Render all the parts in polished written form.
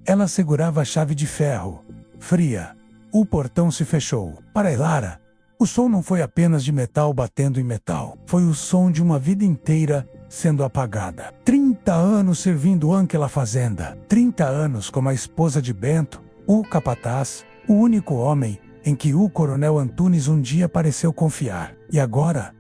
Ela segurava a chave de ferro, fria. O portão se fechou. Para Elara, o som não foi apenas de metal batendo em metal. Foi o som de uma vida inteira sendo apagada. 30 anos servindo àquela fazenda. 30 anos como a esposa de Bento, o capataz, o único homem em que o coronel Antunes um dia pareceu confiar. E agora,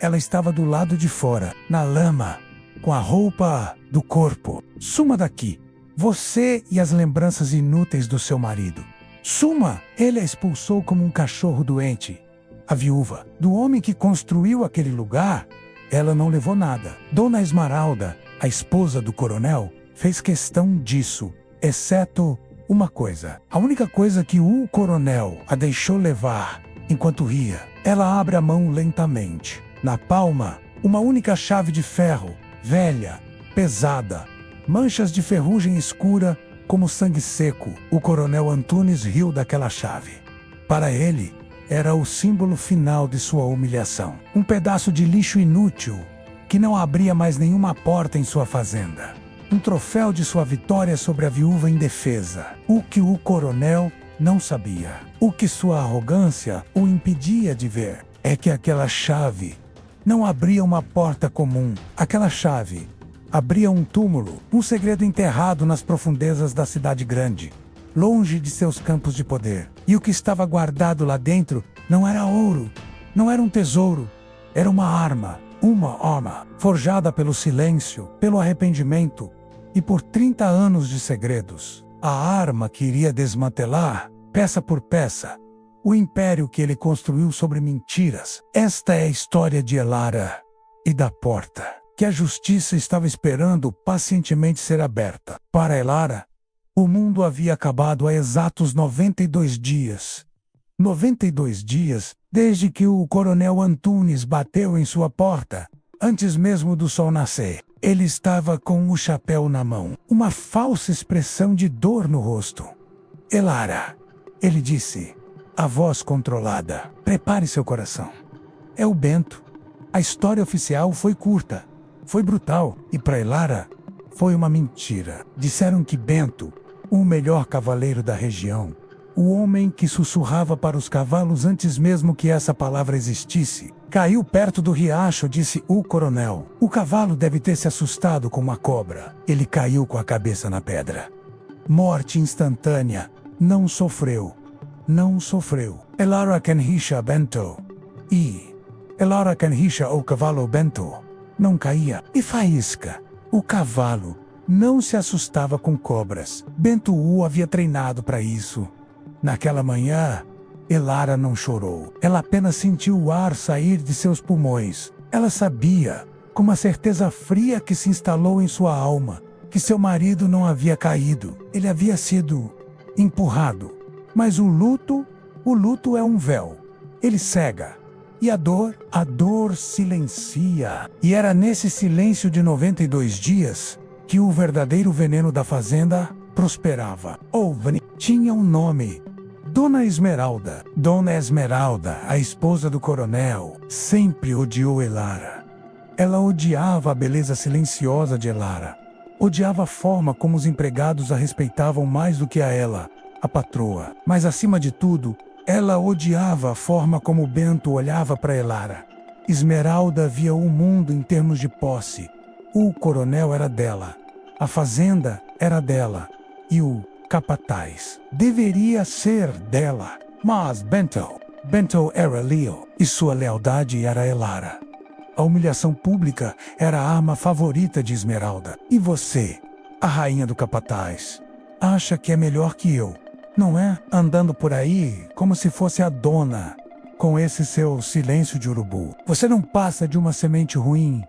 ela estava do lado de fora, na lama, com a roupa do corpo. Suma daqui, você e as lembranças inúteis do seu marido. Suma! Ele a expulsou como um cachorro doente. A viúva do homem que construiu aquele lugar, ela não levou nada. Dona Esmeralda, a esposa do coronel, fez questão disso, exceto uma coisa. A única coisa que o coronel a deixou levar enquanto ria. Ela abre a mão lentamente. Na palma, uma única chave de ferro, velha, pesada, manchas de ferrugem escura como sangue seco. O coronel Antunes riu daquela chave. Para ele, era o símbolo final de sua humilhação. Um pedaço de lixo inútil, que não abria mais nenhuma porta em sua fazenda. Um troféu de sua vitória sobre a viúva indefesa. O que o coronel não sabia, o que sua arrogância o impedia de ver, é que aquela chave não abria uma porta comum. Aquela chave abria um túmulo, um segredo enterrado nas profundezas da cidade grande, longe de seus campos de poder. E o que estava guardado lá dentro não era ouro, não era um tesouro, era uma arma forjada pelo silêncio, pelo arrependimento e por 30 anos de segredos. A arma que iria desmantelar, peça por peça, o império que ele construiu sobre mentiras. Esta é a história de Elara e da porta que a justiça estava esperando pacientemente ser aberta. Para Elara, o mundo havia acabado há exatos 92 dias. 92 dias desde que o coronel Antunes bateu em sua porta, antes mesmo do sol nascer. Ele estava com o chapéu na mão, uma falsa expressão de dor no rosto. Elara, ele disse, a voz controlada, prepare seu coração. É o Bento. A história oficial foi curta, foi brutal, e para Elara, foi uma mentira. Disseram que Bento, o melhor cavaleiro da região, o homem que sussurrava para os cavalos antes mesmo que essa palavra existisse, caiu perto do riacho, disse o coronel. O cavalo deve ter se assustado com uma cobra. Ele caiu com a cabeça na pedra. Morte instantânea. Não sofreu. Não sofreu. Elara Kenrisha Bento. E Elara Kenrisha, o cavalo Bento, não caía. E faísca. O cavalo não se assustava com cobras. Bento o havia treinado para isso. Naquela manhã, Elara não chorou. Ela apenas sentiu o ar sair de seus pulmões. Ela sabia, com uma certeza fria que se instalou em sua alma, que seu marido não havia caído. Ele havia sido empurrado. Mas o luto é um véu. Ele cega. E a dor silencia. E era nesse silêncio de 92 dias que o verdadeiro veneno da fazenda prosperava. OVNI tinha um nome. Dona Esmeralda. Dona Esmeralda, a esposa do coronel, sempre odiou Elara. Ela odiava a beleza silenciosa de Elara. Odiava a forma como os empregados a respeitavam mais do que a ela, a patroa. Mas acima de tudo, ela odiava a forma como Bento olhava para Elara. Esmeralda via o mundo em termos de posse. O coronel era dela. A fazenda era dela. E o capataz deveria ser dela. Mas Bento era Leo. E sua lealdade era Elara. A humilhação pública era a arma favorita de Esmeralda. E você, a rainha do capataz, acha que é melhor que eu, não é? Andando por aí como se fosse a dona, com esse seu silêncio de urubu. Você não passa de uma semente ruim.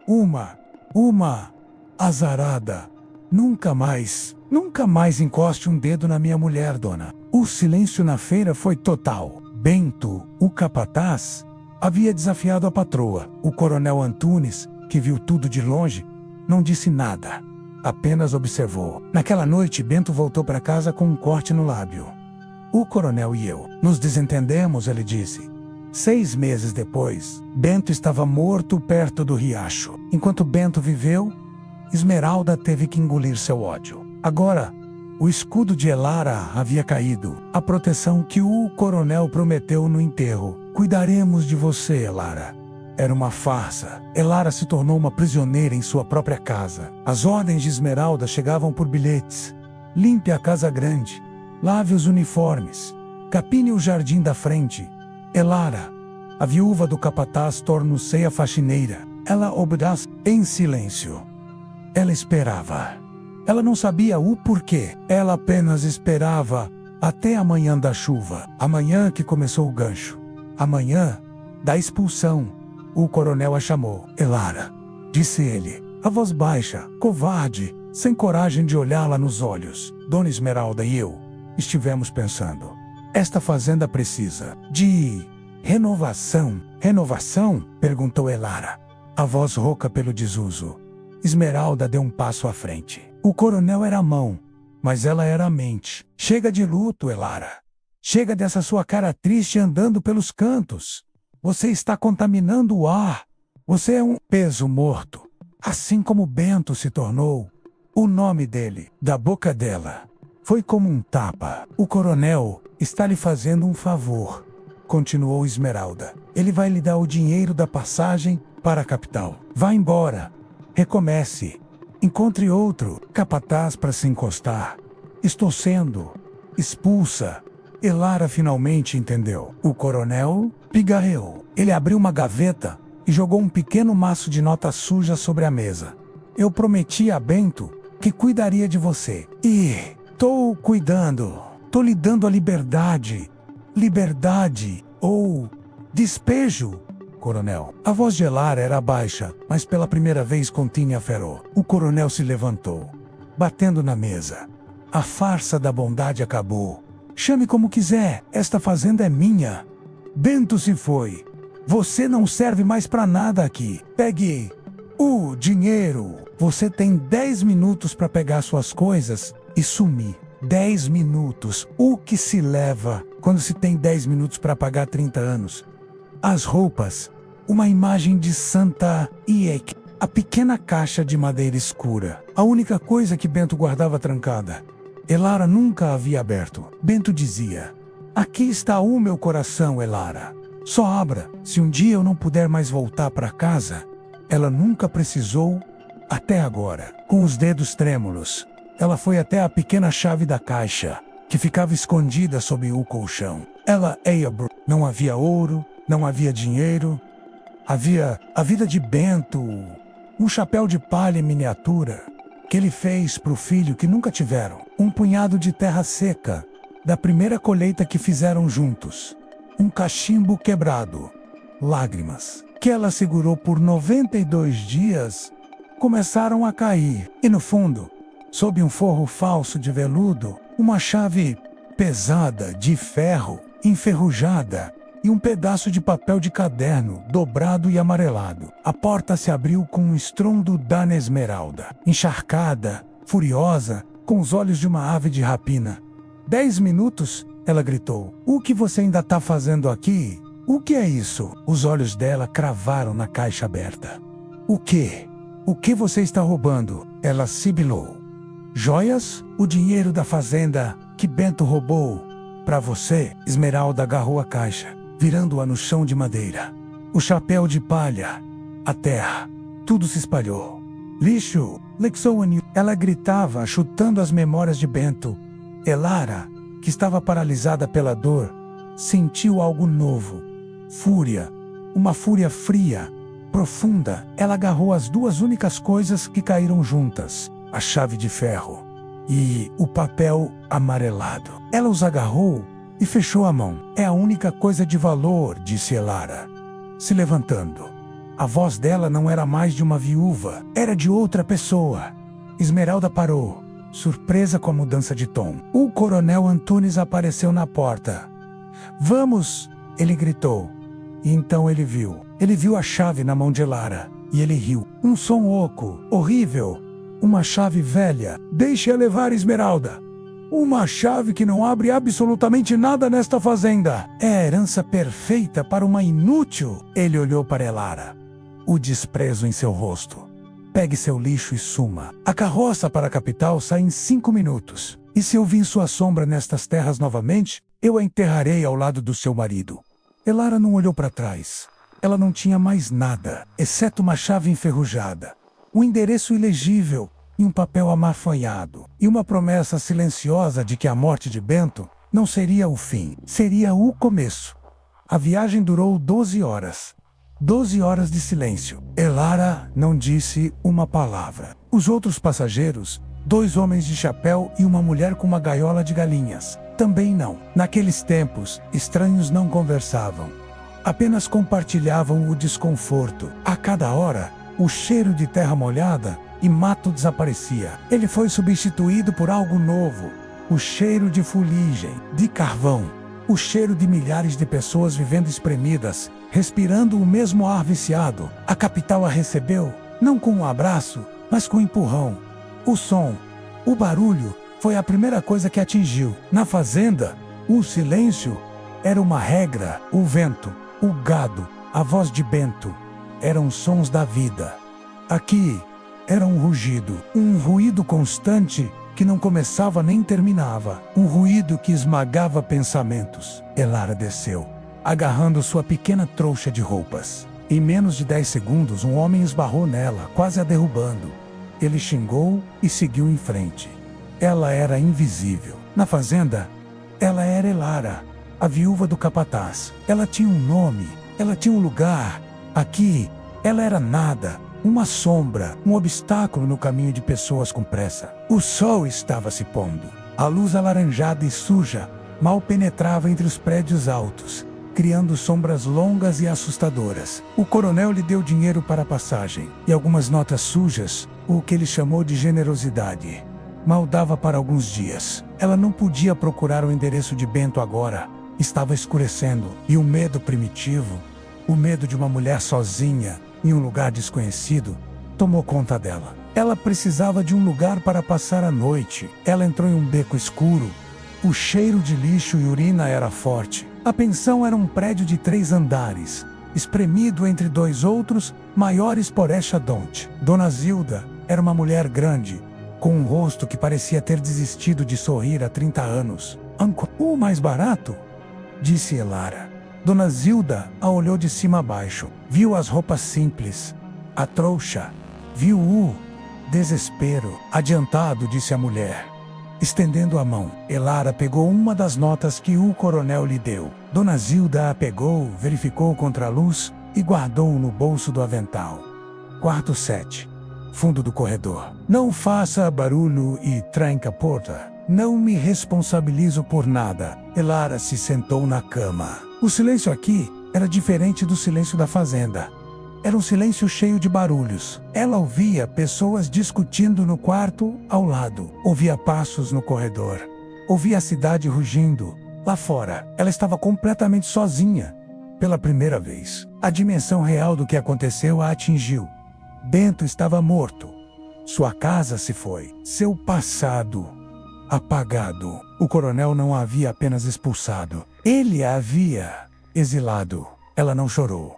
Uma azarada. Nunca mais encoste um dedo na minha mulher, dona. O silêncio na feira foi total. Bento, o capataz, havia desafiado a patroa. O coronel Antunes, que viu tudo de longe, não disse nada. Apenas observou. Naquela noite, Bento voltou para casa com um corte no lábio. O coronel e eu nos desentendemos, ele disse. 6 meses depois, Bento estava morto perto do riacho. Enquanto Bento viveu, Esmeralda teve que engolir seu ódio. Agora, O escudo de Elara havia caído, a proteção que o coronel prometeu no enterro. Cuidaremos de você, Elara. Era uma farsa. Elara se tornou uma prisioneira em sua própria casa. As ordens de Esmeralda chegavam por bilhetes. Limpe a casa grande. Lave os uniformes. Capine o jardim da frente. Elara, a viúva do capataz, tornou-se a faxineira. Ela obedece em silêncio. Ela esperava. Ela não sabia o porquê. Ela apenas esperava até a manhã da chuva. A manhã que começou o gancho. A manhã da expulsão. O coronel a chamou. Elara, disse ele, a voz baixa, covarde, sem coragem de olhá-la nos olhos. Dona Esmeralda e eu estivemos pensando. Esta fazenda precisa de renovação. Renovação? Perguntou Elara. A voz rouca pelo desuso. Esmeralda deu um passo à frente. O coronel era a mão, mas ela era a mente. Chega de luto, Elara. Chega dessa sua cara triste andando pelos cantos. Você está contaminando o ar. Você é um peso morto. Assim como Bento se tornou. O nome dele, da boca dela, foi como um tapa. O coronel está lhe fazendo um favor, continuou Esmeralda. Ele vai lhe dar o dinheiro da passagem para a capital. Vá embora. Recomece. Encontre outro capataz para se encostar. Estou sendo expulsa. Elara finalmente entendeu. O coronel pigarreou. Ele abriu uma gaveta e jogou um pequeno maço de notas sujas sobre a mesa. Eu prometi a Bento que cuidaria de você. E tô cuidando. Tô lhe dando a liberdade. Liberdade ou despejo. Coronel. A voz de Elara era baixa, mas pela primeira vez continha feror. O coronel se levantou, batendo na mesa. A farsa da bondade acabou. Chame como quiser, esta fazenda é minha. Bento se foi. Você não serve mais para nada aqui. Pegue o dinheiro. Você tem 10 minutos para pegar suas coisas e sumir. 10 minutos. O que se leva quando se tem 10 minutos para pagar 30 anos? As roupas, uma imagem de Santa Iek, a pequena caixa de madeira escura, a única coisa que Bento guardava trancada. Elara nunca havia aberto. Bento dizia: aqui está o meu coração, Elara. Só abra. Se um dia eu não puder mais voltar para casa. Ela nunca precisou, até agora. Com os dedos trêmulos, ela foi até a pequena chave da caixa, que ficava escondida sob o colchão. Ela ia. Não havia ouro. Não havia dinheiro, havia a vida de Bento, um chapéu de palha em miniatura, que ele fez para o filho que nunca tiveram, um punhado de terra seca, da primeira colheita que fizeram juntos, um cachimbo quebrado, lágrimas, que ela segurou por 92 dias, começaram a cair, e no fundo, sob um forro falso de veludo, uma chave pesada de ferro, enferrujada, e um pedaço de papel de caderno, dobrado e amarelado. A porta se abriu com um estrondo da Esmeralda, encharcada, furiosa, com os olhos de uma ave de rapina. 10 minutos, ela gritou. O que você ainda está fazendo aqui? O que é isso? Os olhos dela cravaram na caixa aberta. O quê? O que você está roubando? Ela sibilou. Joias? O dinheiro da fazenda que Bento roubou. Para você. Esmeralda agarrou a caixa, virando-a no chão de madeira. O chapéu de palha, a terra, tudo se espalhou. Lixo, Lexoane, ela gritava, chutando as memórias de Bento. Elara, que estava paralisada pela dor, sentiu algo novo. Fúria, uma fúria fria, profunda. Ela agarrou as duas únicas coisas que caíram juntas, a chave de ferro e o papel amarelado. Ela os agarrou e fechou a mão. É a única coisa de valor, disse Elara, se levantando. A voz dela não era mais de uma viúva, era de outra pessoa. Esmeralda parou, surpresa com a mudança de tom. O coronel Antunes apareceu na porta. Vamos, ele gritou. E então ele viu a chave na mão de Elara, e ele riu. Um som oco, horrível, uma chave velha. Deixe-a levar, Esmeralda. Uma chave que não abre absolutamente nada nesta fazenda. É a herança perfeita para uma inútil. Ele olhou para Elara, o desprezo em seu rosto. Pegue seu lixo e suma. A carroça para a capital sai em 5 minutos. E se eu vir sua sombra nestas terras novamente, eu a enterrarei ao lado do seu marido. Elara não olhou para trás. Ela não tinha mais nada, exceto uma chave enferrujada, um endereço ilegível e um papel amarfanhado, e uma promessa silenciosa de que a morte de Bento não seria o fim, seria o começo. A viagem durou 12 horas. 12 horas de silêncio. Elara não disse uma palavra. Os outros passageiros, 2 homens de chapéu e uma mulher com uma gaiola de galinhas, também não. Naqueles tempos, estranhos não conversavam. Apenas compartilhavam o desconforto. A cada hora, o cheiro de terra molhada e mato desaparecia. Ele foi substituído por algo novo. O cheiro de fuligem, de carvão. O cheiro de milhares de pessoas vivendo espremidas, respirando o mesmo ar viciado. A capital a recebeu, não com um abraço, mas com um empurrão. O som, o barulho, foi a primeira coisa que atingiu. Na fazenda, o silêncio era uma regra. O vento, o gado, a voz de Bento, eram sons da vida. Aqui, era um rugido, um ruído constante que não começava nem terminava. Um ruído que esmagava pensamentos. Elara desceu, agarrando sua pequena trouxa de roupas. Em menos de 10 segundos, um homem esbarrou nela, quase a derrubando. Ele xingou e seguiu em frente. Ela era invisível. Na fazenda, ela era Elara, a viúva do capataz. Ela tinha um nome, ela tinha um lugar. Aqui, ela era nada. Uma sombra, um obstáculo no caminho de pessoas com pressa. O sol estava se pondo. A luz alaranjada e suja mal penetrava entre os prédios altos, criando sombras longas e assustadoras. O coronel lhe deu dinheiro para a passagem e algumas notas sujas, o que ele chamou de generosidade. Mal dava para alguns dias. Ela não podia procurar o endereço de Bento agora. Estava escurecendo e o medo primitivo, o medo de uma mulher sozinha, em um lugar desconhecido, tomou conta dela. Ela precisava de um lugar para passar a noite. Ela entrou em um beco escuro. O cheiro de lixo e urina era forte. A pensão era um prédio de 3 andares, espremido entre 2 outros, maiores por Echadonte. Dona Zilda era uma mulher grande, com um rosto que parecia ter desistido de sorrir há 30 anos. O mais barato? Disse Elara. Dona Zilda a olhou de cima a baixo. Viu as roupas simples, a trouxa. Viu o desespero. Adiantado, disse a mulher, estendendo a mão. Elara pegou uma das notas que o coronel lhe deu. Dona Zilda a pegou, verificou contra a luz e guardou no bolso do avental. Quarto 7. Fundo do corredor. Não faça barulho e tranque a porta. Não me responsabilizo por nada. Elara se sentou na cama. O silêncio aqui era diferente do silêncio da fazenda. Era um silêncio cheio de barulhos. Ela ouvia pessoas discutindo no quarto ao lado. Ouvia passos no corredor. Ouvia a cidade rugindo. Lá fora, ela estava completamente sozinha. Pela primeira vez, a dimensão real do que aconteceu a atingiu. Bento estava morto. Sua casa se foi. Seu passado apagado. O coronel não a havia apenas expulsado. Ele a havia exilado. Ela não chorou.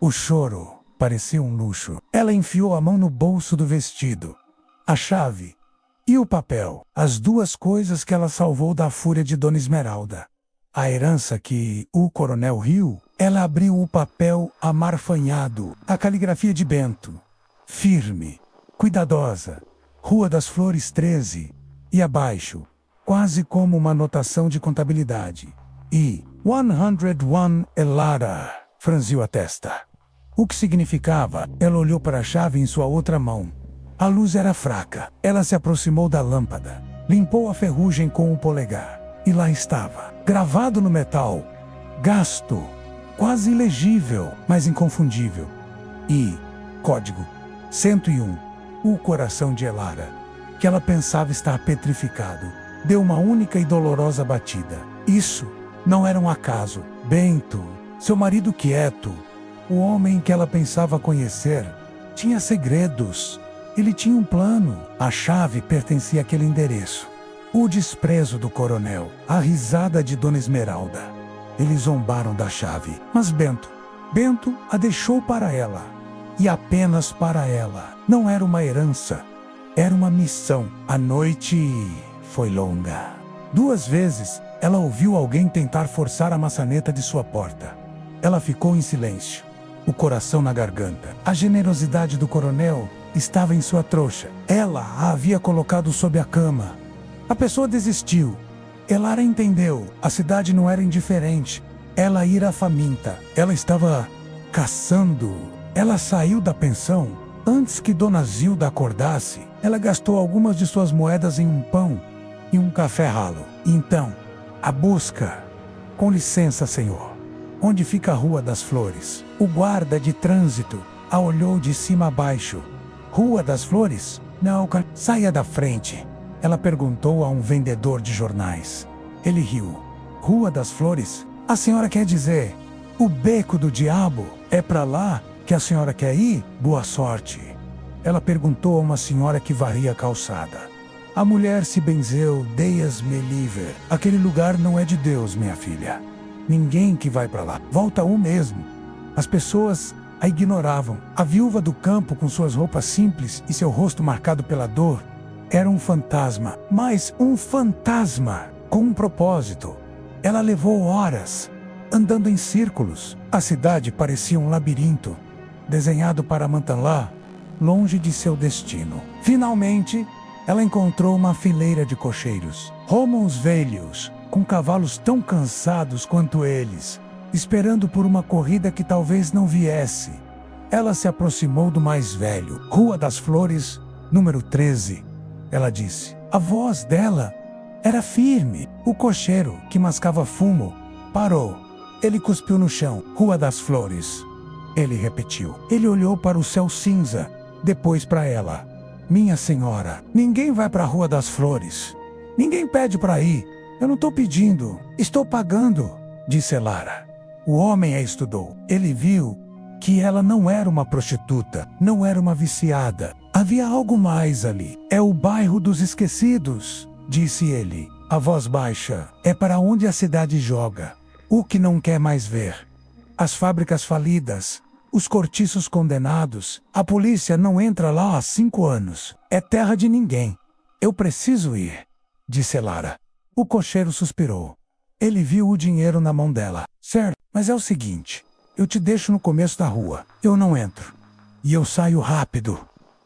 O choro parecia um luxo. Ela enfiou a mão no bolso do vestido. A chave e o papel. As 2 coisas que ela salvou da fúria de Dona Esmeralda. A herança que o coronel riu. Ela abriu o papel amarfanhado. A caligrafia de Bento. Firme, cuidadosa. Rua das Flores 13. E abaixo, quase como uma anotação de contabilidade. E 101 Elara franziu a testa. O que significava? Ela olhou para a chave em sua outra mão. A luz era fraca. Ela se aproximou da lâmpada, limpou a ferrugem com o polegar. E lá estava, gravado no metal, gasto, quase ilegível, mas inconfundível. E código 101. O coração de Elara, que ela pensava estar petrificado, deu uma única e dolorosa batida. Isso não era um acaso. Bento, seu marido quieto, o homem que ela pensava conhecer, tinha segredos. Ele tinha um plano. A chave pertencia àquele endereço. O desprezo do coronel, a risada de Dona Esmeralda. Eles zombaram da chave. Mas Bento a deixou para ela. E apenas para ela. Não era uma herança. Era uma missão. A noite foi longa. 2 vezes, ela ouviu alguém tentar forçar a maçaneta de sua porta. Ela ficou em silêncio, o coração na garganta. A generosidade do coronel estava em sua trouxa. Ela a havia colocado sob a cama. A pessoa desistiu. Elara entendeu. A cidade não era indiferente. Ela ira faminta. Ela estava caçando. Ela saiu da pensão antes que Dona Zilda acordasse. Ela gastou algumas de suas moedas em um pão e um café ralo. Então, a busca. Com licença, senhor. Onde fica a Rua das Flores? O guarda de trânsito a olhou de cima a baixo. Rua das Flores? Não, saia da frente. Ela perguntou a um vendedor de jornais. Ele riu. Rua das Flores? A senhora quer dizer, o beco do diabo? É para lá que a senhora quer ir? Boa sorte. Ela perguntou a uma senhora que varria a calçada. A mulher se benzeu, Deus me livre. Aquele lugar não é de Deus, minha filha. Ninguém que vai para lá. Volta mesmo. As pessoas a ignoravam. A viúva do campo, com suas roupas simples e seu rosto marcado pela dor, era um fantasma. Mas um fantasma com um propósito. Ela levou horas, andando em círculos. A cidade parecia um labirinto, desenhado para Mantanlá, longe de seu destino. Finalmente, ela encontrou uma fileira de cocheiros. Homens velhos, com cavalos tão cansados quanto eles, esperando por uma corrida que talvez não viesse. Ela se aproximou do mais velho. Rua das Flores, número 13. Ela disse. A voz dela era firme. O cocheiro, que mascava fumo, parou. Ele cuspiu no chão. Rua das Flores. Ele repetiu. Ele olhou para o céu cinza, depois para ela. Minha senhora, ninguém vai para a Rua das Flores. Ninguém pede para ir. Eu não estou pedindo. Estou pagando, disse Elara. O homem a estudou. Ele viu que ela não era uma prostituta, não era uma viciada. Havia algo mais ali. É o bairro dos esquecidos, disse ele, a voz baixa. É para onde a cidade joga. O que não quer mais ver. As fábricas falidas, os cortiços condenados. A polícia não entra lá há 5 anos. É terra de ninguém. Eu preciso ir, disse Elara. O cocheiro suspirou. Ele viu o dinheiro na mão dela. Certo, mas é o seguinte. Eu te deixo no começo da rua. Eu não entro. E eu saio rápido.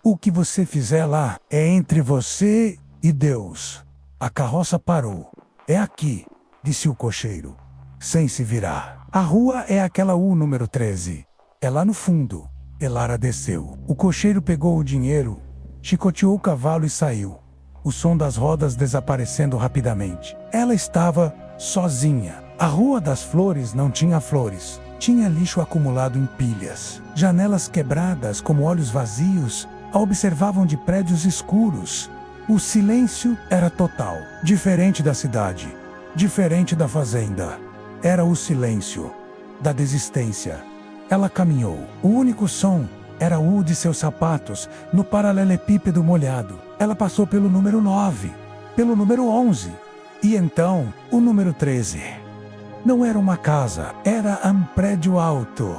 O que você fizer lá é entre você e Deus. A carroça parou. É aqui, disse o cocheiro, sem se virar. A rua é aquela U número 13. É lá no fundo. Elara desceu. O cocheiro pegou o dinheiro, chicoteou o cavalo e saiu. O som das rodas desaparecendo rapidamente. Ela estava sozinha. A Rua das Flores não tinha flores. Tinha lixo acumulado em pilhas. Janelas quebradas como olhos vazios a observavam de prédios escuros. O silêncio era total. Diferente da cidade. Diferente da fazenda. Era o silêncio da desistência. Ela caminhou. O único som era o de seus sapatos no paralelepípedo molhado. Ela passou pelo número 9, pelo número 11 e então o número 13. Não era uma casa, era um prédio alto,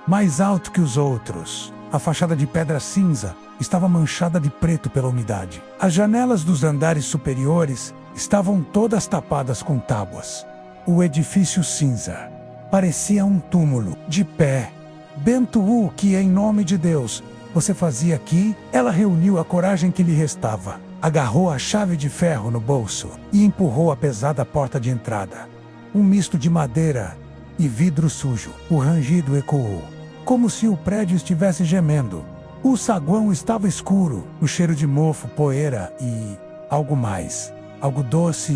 mais alto que os outros. A fachada de pedra cinza estava manchada de preto pela umidade. As janelas dos andares superiores estavam todas tapadas com tábuas. O edifício cinza parecia um túmulo, de pé. Bento, o que em nome de Deus você fazia aqui? Ela reuniu a coragem que lhe restava, agarrou a chave de ferro no bolso e empurrou a pesada porta de entrada. Um misto de madeira e vidro sujo. O rangido ecoou, como se o prédio estivesse gemendo. O saguão estava escuro, o cheiro de mofo, poeira e algo mais, algo doce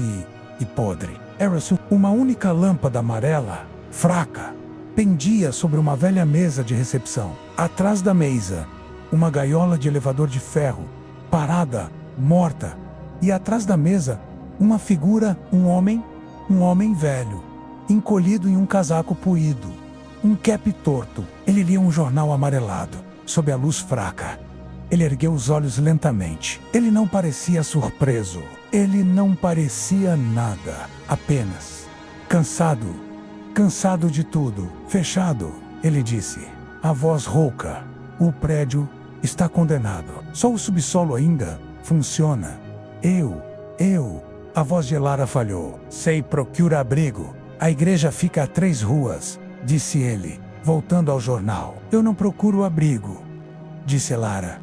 e podre. Era uma única lâmpada amarela, fraca, pendia sobre uma velha mesa de recepção. Atrás da mesa, uma gaiola de elevador de ferro, parada, morta. E atrás da mesa, uma figura, um homem velho, encolhido em um casaco puído, um cap torto. Ele lia um jornal amarelado, sob a luz fraca. Ele ergueu os olhos lentamente. Ele não parecia surpreso. Ele não parecia nada. Apenas cansado. Cansado de tudo. Fechado. Ele disse. A voz rouca. O prédio está condenado. Só o subsolo ainda funciona. A voz de Elara falhou. Sei, procura abrigo. A igreja fica a 3 ruas, disse ele, voltando ao jornal. Eu não procuro abrigo, disse Elara.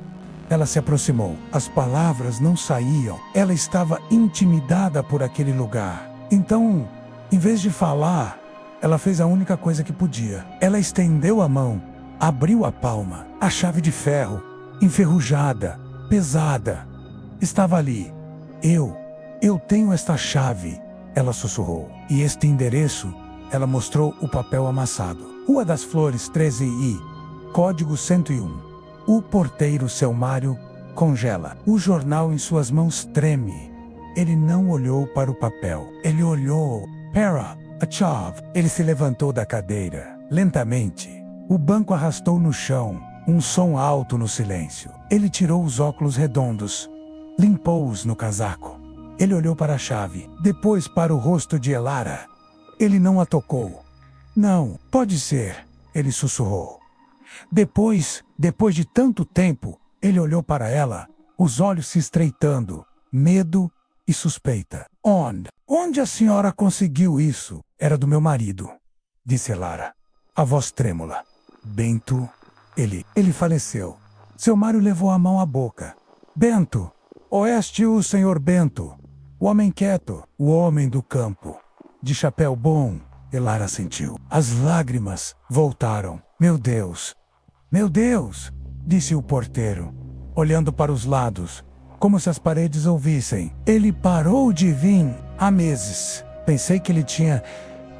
Ela se aproximou. As palavras não saíam. Ela estava intimidada por aquele lugar. Então, em vez de falar, ela fez a única coisa que podia. Ela estendeu a mão, abriu a palma. A chave de ferro, enferrujada, pesada, estava ali. Eu tenho esta chave, ela sussurrou. E este endereço, ela mostrou o papel amassado. Rua das Flores 13I, código 101. O porteiro, seu Mário, congela. O jornal em suas mãos treme. Ele não olhou para o papel. Ele olhou para a chave. Ele se levantou da cadeira, lentamente. O banco arrastou no chão, um som alto no silêncio. Ele tirou os óculos redondos, limpou-os no casaco. Ele olhou para a chave, depois para o rosto de Elara. Ele não a tocou. Não, pode ser, ele sussurrou. Depois de tanto tempo, ele olhou para ela, os olhos se estreitando, medo e suspeita. Onde a senhora conseguiu isso? Era do meu marido, disse Elara, a voz trêmula. Bento, ele faleceu. Seu Mário levou a mão à boca. Bento, oeste o senhor Bento, o homem quieto, o homem do campo, de chapéu bom, Elara sentiu. As lágrimas voltaram. Meu Deus, disse o porteiro, olhando para os lados, como se as paredes ouvissem. Ele parou de vir há meses. Pensei que ele tinha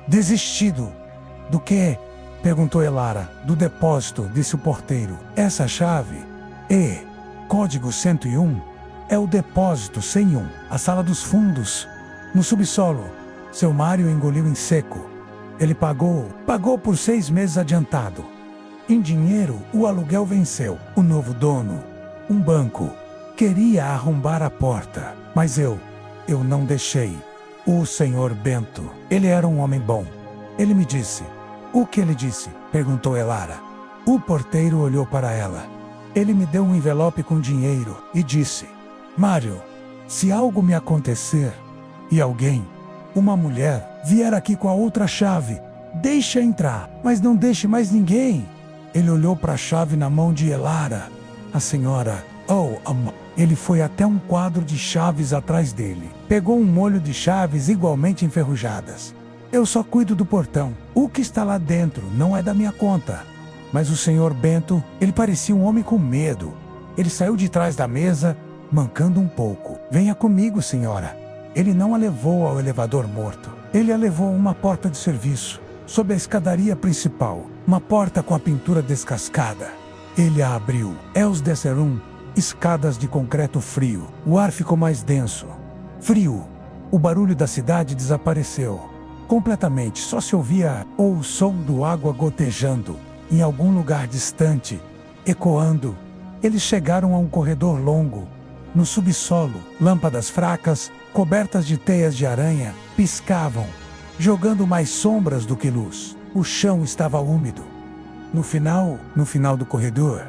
desistido. Do quê? Perguntou Elara. Do depósito, disse o porteiro. Essa chave, código 101, é o depósito 101, a sala dos fundos, no subsolo. Seu Mário engoliu em seco. Ele pagou por 6 meses adiantado. Em dinheiro, o aluguel venceu. O novo dono, um banco, queria arrombar a porta, mas eu não deixei. O senhor Bento, ele era um homem bom. Ele me disse. O que ele disse? Perguntou Elara. O porteiro olhou para ela. Ele me deu um envelope com dinheiro e disse: Mário, se algo me acontecer e alguém, uma mulher, vier aqui com a outra chave, deixa entrar, mas não deixe mais ninguém. Ele olhou para a chave na mão de Elara. A senhora, ele foi até um quadro de chaves atrás dele. Pegou um molho de chaves igualmente enferrujadas. Eu só cuido do portão. O que está lá dentro não é da minha conta. Mas o senhor Bento, ele parecia um homem com medo. Ele saiu de trás da mesa, mancando um pouco. Venha comigo, senhora. Ele não a levou ao elevador morto. Ele a levou a uma porta de serviço, sob a escadaria principal. Uma porta com a pintura descascada. Ele a abriu. Els desceram escadas de concreto frio. O ar ficou mais denso. Frio. O barulho da cidade desapareceu. Completamente, só se ouvia o som do água gotejando, em algum lugar distante, ecoando. Eles chegaram a um corredor longo. No subsolo, lâmpadas fracas, cobertas de teias de aranha, piscavam, jogando mais sombras do que luz. O chão estava úmido. No final do corredor,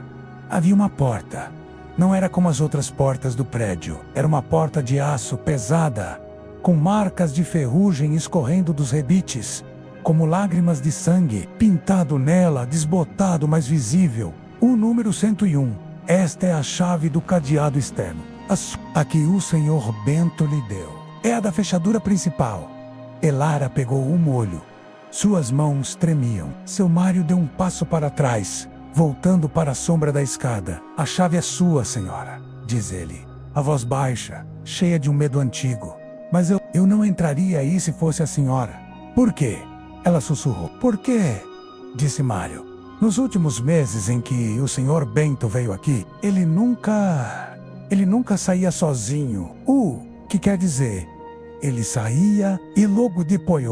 havia uma porta. Não era como as outras portas do prédio. Era uma porta de aço pesada, com marcas de ferrugem escorrendo dos rebites, como lágrimas de sangue, pintado nela, desbotado, mas visível. O número 101. Esta é a chave do cadeado externo. A que o senhor Bento lhe deu. É a da fechadura principal. Elara pegou o molho. Suas mãos tremiam. Seu Mário deu um passo para trás, voltando para a sombra da escada. A chave é sua, senhora, diz ele. A voz baixa, cheia de um medo antigo. Mas eu não entraria aí se fosse a senhora. Por quê? Ela sussurrou. Por quê? Disse Mário. Nos últimos meses em que o senhor Bento veio aqui, ele nunca saía sozinho. Que quer dizer, ele saía e logo depois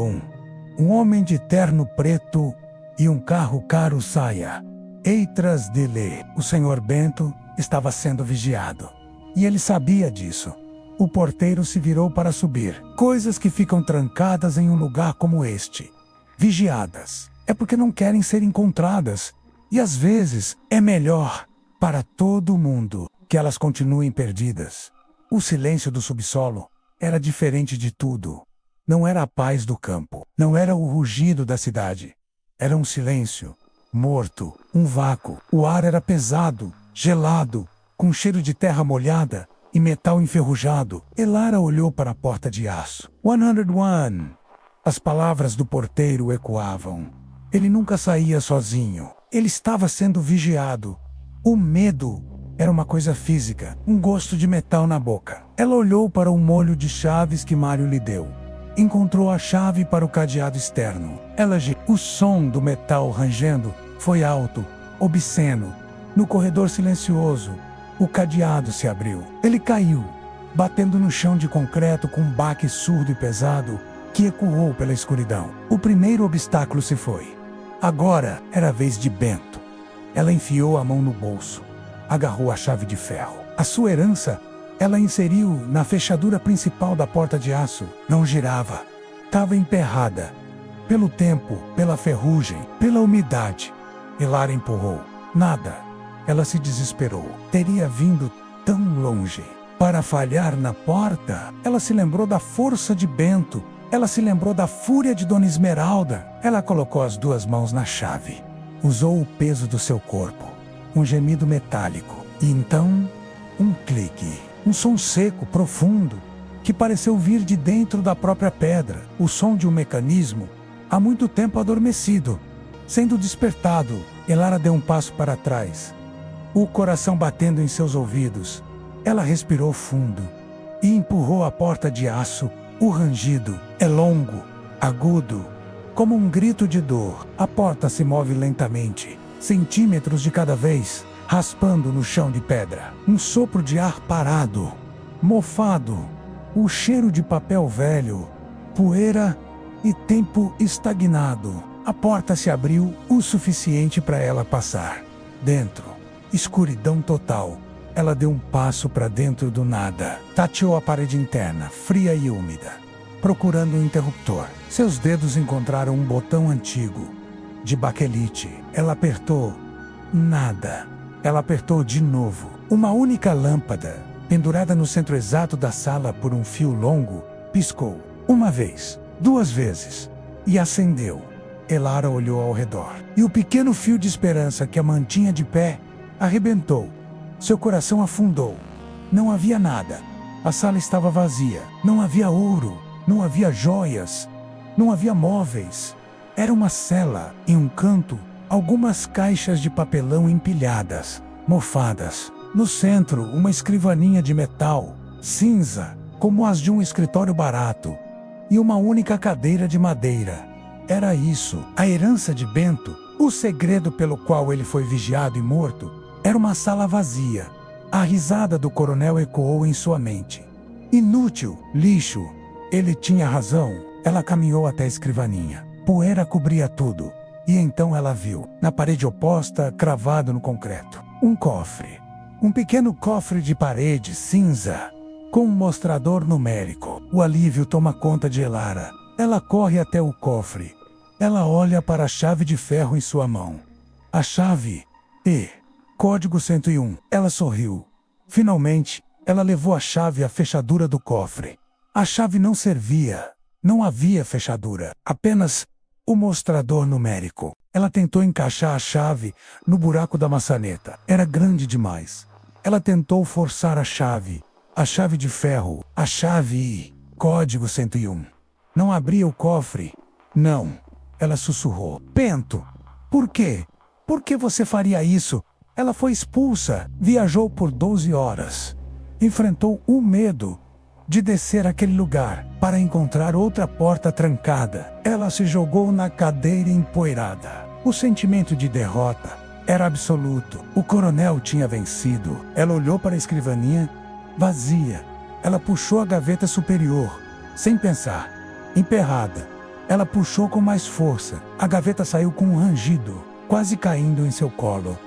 um homem de terno preto e um carro caro saia. Eitras dele. O senhor Bento estava sendo vigiado. E ele sabia disso. O porteiro se virou para subir. Coisas que ficam trancadas em um lugar como este. Vigiadas. É porque não querem ser encontradas. E às vezes é melhor para todo mundo que elas continuem perdidas. O silêncio do subsolo era diferente de tudo. Não era a paz do campo. Não era o rugido da cidade. Era um silêncio, morto, um vácuo. O ar era pesado, gelado, com cheiro de terra molhada e metal enferrujado. Elara olhou para a porta de aço. 101. As palavras do porteiro ecoavam. Ele nunca saía sozinho. Ele estava sendo vigiado. O medo era uma coisa física, um gosto de metal na boca. Ela olhou para o molho de chaves que Mário lhe deu. Encontrou a chave para o cadeado externo. O som do metal rangendo foi alto, obsceno. No corredor silencioso, o cadeado se abriu. Ele caiu, batendo no chão de concreto com um baque surdo e pesado que ecoou pela escuridão. O primeiro obstáculo se foi. Agora era a vez de Bento. Ela enfiou a mão no bolso. Agarrou a chave de ferro. A sua herança, ela inseriu na fechadura principal da porta de aço. Não girava. Estava emperrada. Pelo tempo, pela ferrugem, pela umidade. Elara empurrou. Nada. Ela se desesperou. Teria vindo tão longe para falhar na porta. Ela se lembrou da força de Bento. Ela se lembrou da fúria de Dona Esmeralda. Ela colocou as duas mãos na chave. Usou o peso do seu corpo. Um gemido metálico. E então, um clique. Um som seco, profundo, que pareceu vir de dentro da própria pedra. O som de um mecanismo há muito tempo adormecido. Sendo despertado, Elara deu um passo para trás. O coração batendo em seus ouvidos. Ela respirou fundo e empurrou a porta de aço. O rangido é longo, agudo, como um grito de dor. A porta se move lentamente, centímetros de cada vez, raspando no chão de pedra. Um sopro de ar parado, mofado, o cheiro de papel velho, poeira e tempo estagnado. A porta se abriu o suficiente para ela passar. Dentro, escuridão total. Ela deu um passo para dentro do nada. Tateou a parede interna, fria e úmida, procurando um interruptor. Seus dedos encontraram um botão antigo, de baquelite. Ela apertou. Nada. Ela apertou de novo. Uma única lâmpada, pendurada no centro exato da sala por um fio longo, piscou. Uma vez, duas vezes. E acendeu. Elara olhou ao redor. E o pequeno fio de esperança que a mantinha de pé arrebentou. Seu coração afundou. Não havia nada. A sala estava vazia. Não havia ouro. Não havia joias. Não havia móveis. Era uma cela. Em um canto, algumas caixas de papelão empilhadas, mofadas. No centro, uma escrivaninha de metal, cinza, como as de um escritório barato. E uma única cadeira de madeira. Era isso. A herança de Bento, o segredo pelo qual ele foi vigiado e morto. Era uma sala vazia. A risada do coronel ecoou em sua mente. Inútil, lixo. Ele tinha razão. Ela caminhou até a escrivaninha. Poeira cobria tudo. E então ela viu, na parede oposta, cravado no concreto, um cofre. Um pequeno cofre de parede cinza, com um mostrador numérico. O alívio toma conta de Elara. Ela corre até o cofre. Ela olha para a chave de ferro em sua mão. A chave Código 101. Ela sorriu. Finalmente, ela levou a chave à fechadura do cofre. A chave não servia. Não havia fechadura. Apenas o mostrador numérico. Ela tentou encaixar a chave no buraco da maçaneta. Era grande demais. Ela tentou forçar a chave de ferro, a chave Código 101. Não abria o cofre. Não. Ela sussurrou. Bento, por quê? Por que você faria isso? Ela foi expulsa, viajou por 12 horas. Enfrentou o medo de descer aquele lugar para encontrar outra porta trancada. Ela se jogou na cadeira empoeirada. O sentimento de derrota era absoluto. O coronel tinha vencido. Ela olhou para a escrivaninha, vazia. Ela puxou a gaveta superior, sem pensar. Emperrada. Ela puxou com mais força. A gaveta saiu com um rangido, quase caindo em seu colo.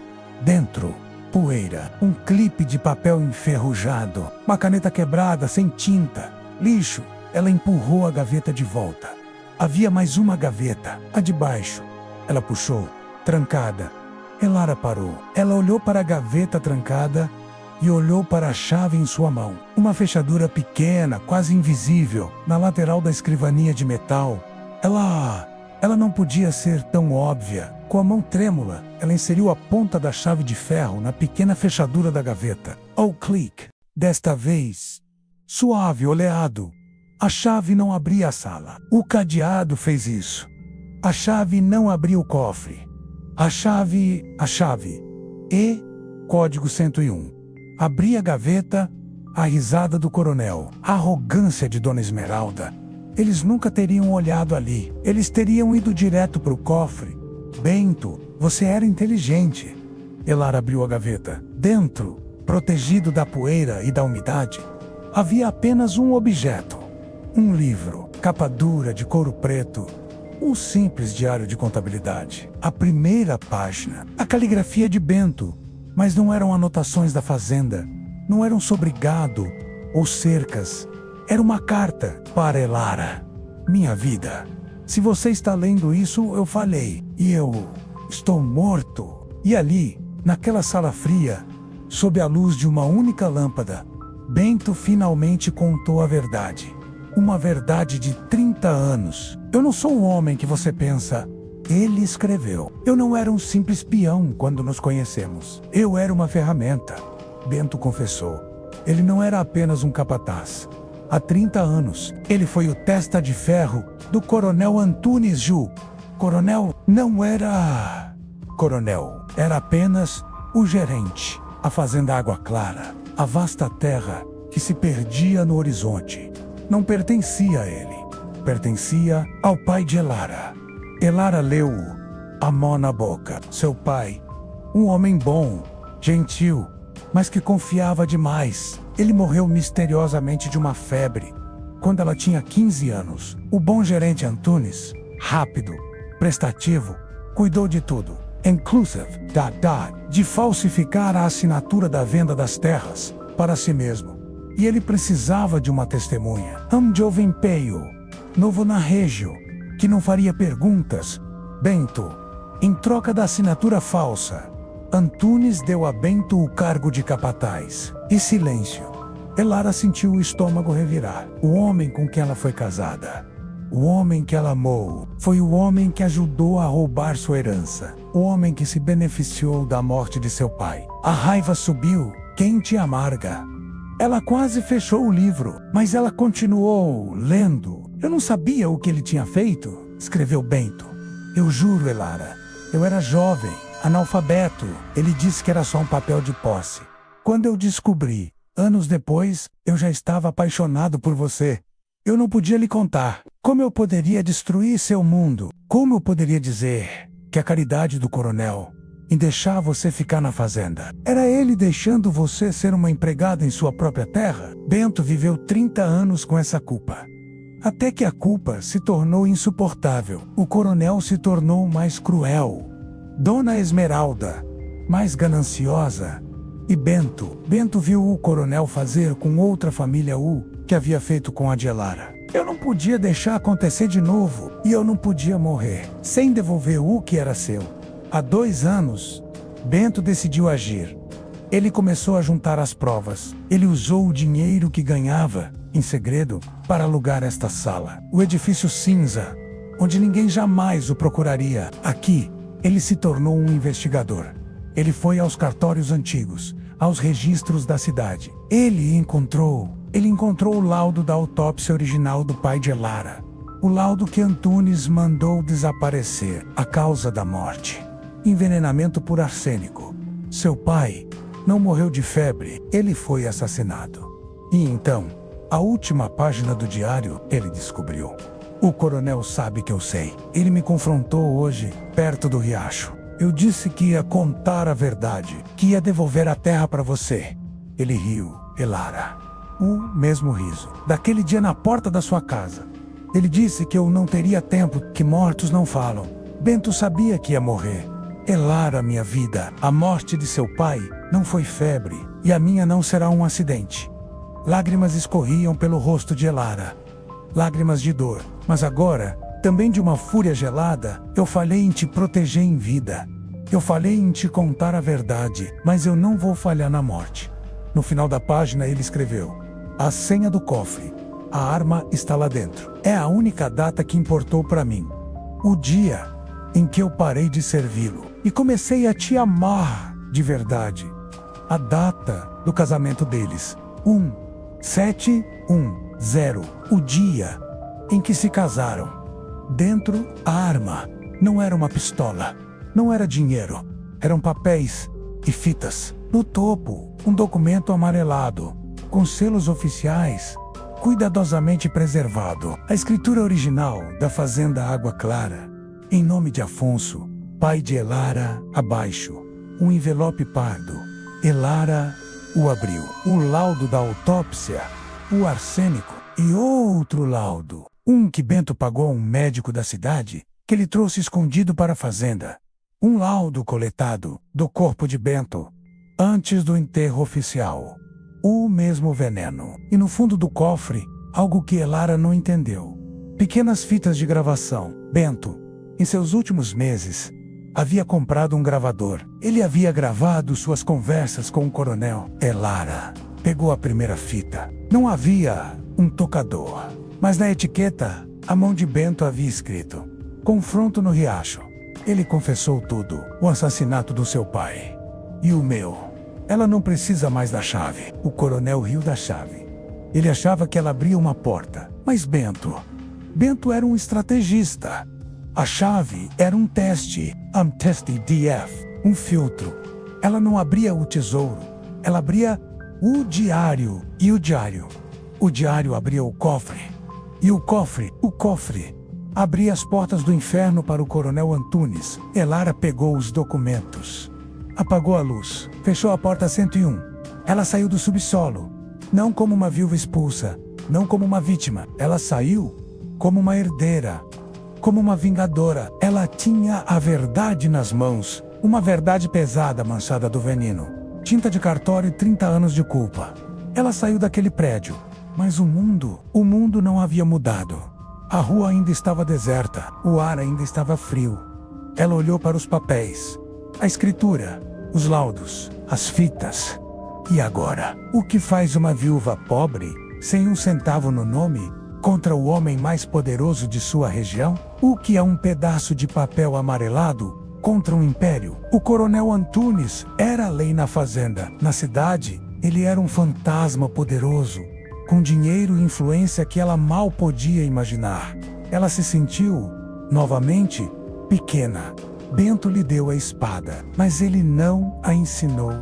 Dentro, poeira, um clipe de papel enferrujado, uma caneta quebrada, sem tinta, lixo. Ela empurrou a gaveta de volta. Havia mais uma gaveta, a de baixo. Ela puxou, trancada. Elara parou. Ela olhou para a gaveta trancada e olhou para a chave em sua mão. Uma fechadura pequena, quase invisível, na lateral da escrivaninha de metal. Ela não podia ser tão óbvia. Com a mão trêmula, ela inseriu a ponta da chave de ferro na pequena fechadura da gaveta. Ao clique. Desta vez, suave, oleado. A chave não abria a sala. O cadeado fez isso. A chave não abria o cofre. A chave. E, código 101. Abria a gaveta, a risada do coronel, a arrogância de Dona Esmeralda. Eles nunca teriam olhado ali. Eles teriam ido direto para o cofre. Bento, você era inteligente. Elara abriu a gaveta. Dentro, protegido da poeira e da umidade, havia apenas um objeto. Um livro, capa dura de couro preto. Um simples diário de contabilidade. A primeira página, a caligrafia de Bento. Mas não eram anotações da fazenda. Não eram sobre gado ou cercas. Era uma carta para Elara. Minha vida. Se você está lendo isso, eu falei. E eu estou morto. E ali, naquela sala fria, sob a luz de uma única lâmpada, Bento finalmente contou a verdade. Uma verdade de 30 anos. Eu não sou o homem que você pensa. Ele escreveu. Eu não era um simples peão quando nos conhecemos. Eu era uma ferramenta. Bento confessou. Ele não era apenas um capataz. Há 30 anos, ele foi o testa de ferro do Coronel Antunes Ju. Coronel não era... Coronel era apenas o gerente. A fazenda Água Clara, a vasta terra que se perdia no horizonte, não pertencia a ele. Pertencia ao pai de Elara. Elara leu a mão na boca. Seu pai, um homem bom, gentil, mas que confiava demais. Ele morreu misteriosamente de uma febre quando ela tinha 15 anos. O bom gerente Antunes, rápido, prestativo, cuidou de tudo, inclusive de falsificar a assinatura da venda das terras para si mesmo. E ele precisava de uma testemunha. Um jovem peio, novo na região, que não faria perguntas. Bento, em troca da assinatura falsa, Antunes deu a Bento o cargo de capataz. E silêncio. Elara sentiu o estômago revirar. O homem com quem ela foi casada, o homem que ela amou, foi o homem que ajudou a roubar sua herança. O homem que se beneficiou da morte de seu pai. A raiva subiu, quente e amarga. Ela quase fechou o livro, mas ela continuou lendo. Eu não sabia o que ele tinha feito, escreveu Bento. Eu juro, Elara, eu era jovem, analfabeto. Ele disse que era só um papel de posse. Quando eu descobri, anos depois, eu já estava apaixonado por você. Eu não podia lhe contar. Como eu poderia destruir seu mundo? Como eu poderia dizer que a caridade do coronel em deixar você ficar na fazenda era ele deixando você ser uma empregada em sua própria terra? Bento viveu 30 anos com essa culpa. Até que a culpa se tornou insuportável. O coronel se tornou mais cruel. Dona Esmeralda, mais gananciosa. E Bento viu o coronel fazer com outra família o que havia feito com a de Elara. Eu não podia deixar acontecer de novo. E eu não podia morrer sem devolver o que era seu. Há 2 anos, Bento decidiu agir. Ele começou a juntar as provas. Ele usou o dinheiro que ganhava, em segredo, para alugar esta sala. O edifício cinza, onde ninguém jamais o procuraria. Aqui, ele se tornou um investigador. Ele foi aos cartórios antigos, aos registros da cidade. Ele encontrou o laudo da autópsia original do pai de Elara. O laudo que Antunes mandou desaparecer. A causa da morte: envenenamento por arsênico. Seu pai não morreu de febre, ele foi assassinado. E então, a última página do diário, ele descobriu. O coronel sabe que eu sei. Ele me confrontou hoje, perto do riacho. Eu disse que ia contar a verdade, que ia devolver a terra para você. Ele riu, Elara. O mesmo riso, daquele dia na porta da sua casa. Ele disse que eu não teria tempo, que mortos não falam. Bento sabia que ia morrer. Elara, minha vida, a morte de seu pai não foi febre, e a minha não será um acidente. Lágrimas escorriam pelo rosto de Elara. Lágrimas de dor, mas agora, também de uma fúria gelada. Eu falhei em te proteger em vida. Eu falhei em te contar a verdade, mas eu não vou falhar na morte. No final da página ele escreveu: a senha do cofre. A arma está lá dentro. É a única data que importou para mim. O dia em que eu parei de servi-lo e comecei a te amar de verdade. A data do casamento deles. 1710. O dia em que se casaram. Dentro, a arma não era uma pistola. Não era dinheiro. Eram papéis e fitas. No topo, um documento amarelado, com selos oficiais, cuidadosamente preservado. A escritura original da Fazenda Água Clara, em nome de Afonso, pai de Elara, abaixo. Um envelope pardo. Elara o abriu. O laudo da autópsia, o arsênico e outro laudo. Um que Bento pagou a um médico da cidade, que ele trouxe escondido para a fazenda. Um laudo coletado do corpo de Bento, antes do enterro oficial. O mesmo veneno. E no fundo do cofre, algo que Elara não entendeu. Pequenas fitas de gravação. Bento, em seus últimos meses, havia comprado um gravador. Ele havia gravado suas conversas com o coronel. Elara pegou a primeira fita. Não havia um tocador, mas na etiqueta, a mão de Bento havia escrito: confronto no riacho. Ele confessou tudo. O assassinato do seu pai. E o meu. Ela não precisa mais da chave. O coronel riu da chave. Ele achava que ela abria uma porta. Mas Bento era um estrategista. A chave era um teste. Test DF. Um filtro. Ela não abria o tesouro. Ela abria o diário. E o diário abria o cofre. E o cofre, abria as portas do inferno para o coronel Antunes. Elara pegou os documentos. Apagou a luz. Fechou a porta 101. Ela saiu do subsolo. Não como uma viúva expulsa. Não como uma vítima. Ela saiu como uma herdeira. Como uma vingadora. Ela tinha a verdade nas mãos. Uma verdade pesada manchada do veneno. Tinta de cartório e 30 anos de culpa. Ela saiu daquele prédio. Mas o mundo não havia mudado. A rua ainda estava deserta. O ar ainda estava frio. Ela olhou para os papéis. A escritura. Os laudos. As fitas. E agora? O que faz uma viúva pobre, sem um centavo no nome, contra o homem mais poderoso de sua região? O que é um pedaço de papel amarelado contra um império? O coronel Antunes era a lei na fazenda. Na cidade, ele era um fantasma poderoso, com dinheiro e influência que ela mal podia imaginar. Ela se sentiu, novamente, pequena. Bento lhe deu a espada, mas ele não a ensinou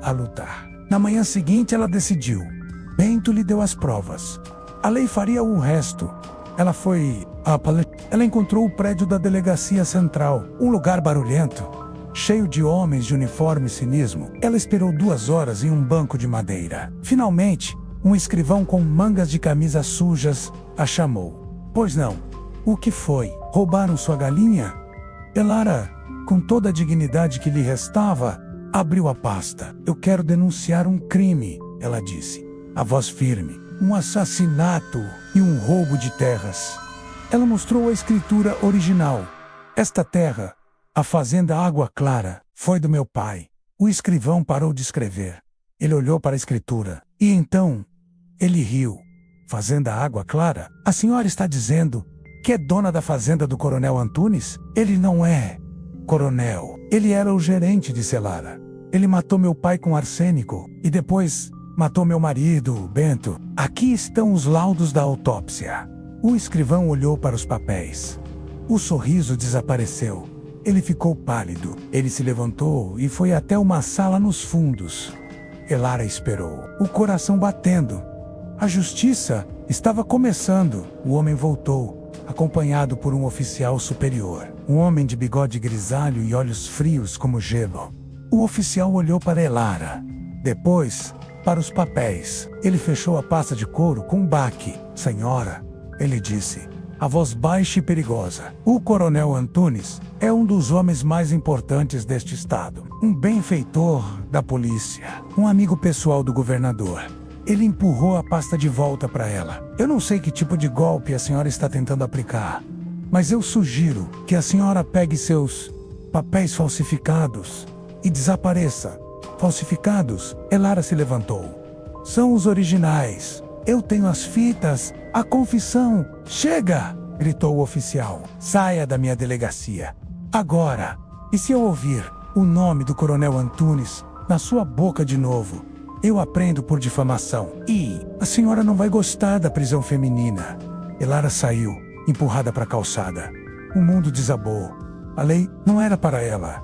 a lutar. Na manhã seguinte ela decidiu. Bento lhe deu as provas. A lei faria o resto. Ela foi Ela encontrou o prédio da delegacia central, um lugar barulhento, cheio de homens de uniforme e cinismo. Ela esperou 2 horas em um banco de madeira. Finalmente, um escrivão com mangas de camisa sujas a chamou. Pois não. O que foi? Roubaram sua galinha? Elara, com toda a dignidade que lhe restava, abriu a pasta. Eu quero denunciar um crime, ela disse. A voz firme. Um assassinato e um roubo de terras. Ela mostrou a escritura original. Esta terra, a Fazenda Água Clara, foi do meu pai. O escrivão parou de escrever. Ele olhou para a escritura. E então, ele riu. Fazenda Água Clara? A senhora está dizendo que é dona da fazenda do coronel Antunes? Ele não é coronel. Ele era o gerente de Elara. Ele matou meu pai com arsênico e depois matou meu marido, Bento. Aqui estão os laudos da autópsia. O escrivão olhou para os papéis. O sorriso desapareceu. Ele ficou pálido. Ele se levantou e foi até uma sala nos fundos. Elara esperou, o coração batendo. A justiça estava começando. O homem voltou, acompanhado por um oficial superior. Um homem de bigode grisalho e olhos frios como gelo. O oficial olhou para Elara. Depois, para os papéis. Ele fechou a pasta de couro com um baque. Senhora, ele disse, a voz baixa e perigosa. O coronel Antunes é um dos homens mais importantes deste estado. Um benfeitor da polícia. Um amigo pessoal do governador. Ele empurrou a pasta de volta para ela. Eu não sei que tipo de golpe a senhora está tentando aplicar, mas eu sugiro que a senhora pegue seus papéis falsificados e desapareça. Falsificados? Elara se levantou. São os originais. Eu tenho as fitas. A confissão. Chega! Gritou o oficial. Saia da minha delegacia. Agora. E se eu ouvir o nome do coronel Antunes na sua boca de novo, eu aprendo por difamação. E a senhora não vai gostar da prisão feminina. Elara saiu, empurrada para a calçada. O mundo desabou. A lei não era para ela.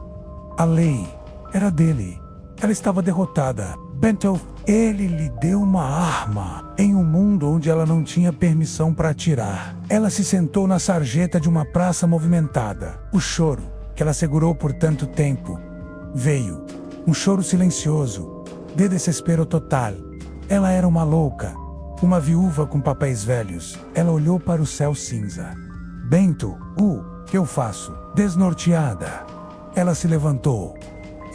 A lei era dele. Ela estava derrotada. Bento, ele lhe deu uma arma em um mundo onde ela não tinha permissão para atirar. Ela se sentou na sarjeta de uma praça movimentada. O choro que ela segurou por tanto tempo veio. Um choro silencioso, de desespero total. Ela era uma louca, uma viúva com papéis velhos. Ela olhou para o céu cinza. Bento, que eu faço? Desnorteada. Ela se levantou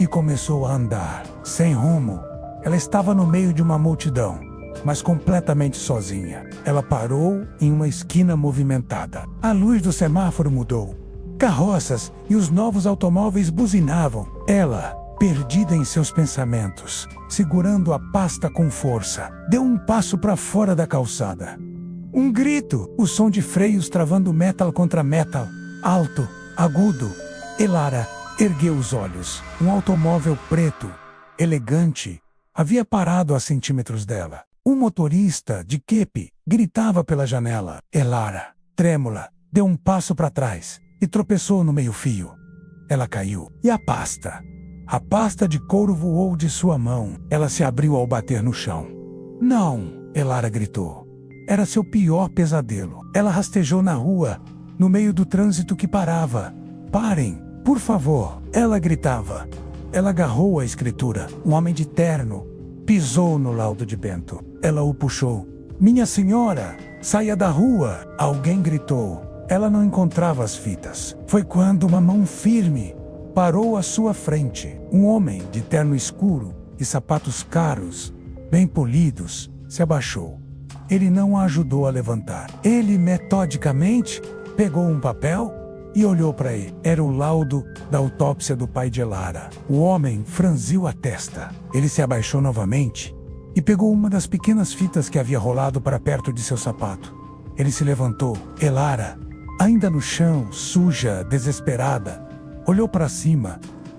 e começou a andar, sem rumo. Ela estava no meio de uma multidão, mas completamente sozinha. Ela parou em uma esquina movimentada. A luz do semáforo mudou. Carroças e os novos automóveis buzinavam. Ela, perdida em seus pensamentos, segurando a pasta com força, deu um passo para fora da calçada. Um grito, o som de freios travando metal contra metal, alto, agudo. Elara ergueu os olhos. Um automóvel preto, elegante, havia parado a centímetros dela. Um motorista, de quepe, gritava pela janela. Elara, trêmula, deu um passo para trás e tropeçou no meio-fio. Ela caiu. E a pasta? A pasta de couro voou de sua mão. Ela se abriu ao bater no chão. Não! Elara gritou. Era seu pior pesadelo. Ela rastejou na rua, no meio do trânsito que parava. Parem, por favor! Ela gritava. Ela agarrou a escritura. Um homem de terno pisou no laudo de Bento. Ela o puxou. Minha senhora, saia da rua! Alguém gritou. Ela não encontrava as fitas. Foi quando uma mão firme parou à sua frente. Um homem de terno escuro e sapatos caros, bem polidos, se abaixou. Ele não a ajudou a levantar. Ele metodicamente pegou um papel e olhou para ele. Era o laudo da autópsia do pai de Elara. O homem franziu a testa. Ele se abaixou novamente e pegou uma das pequenas fitas que havia rolado para perto de seu sapato. Ele se levantou. Elara, ainda no chão, suja, desesperada, olhou para cima.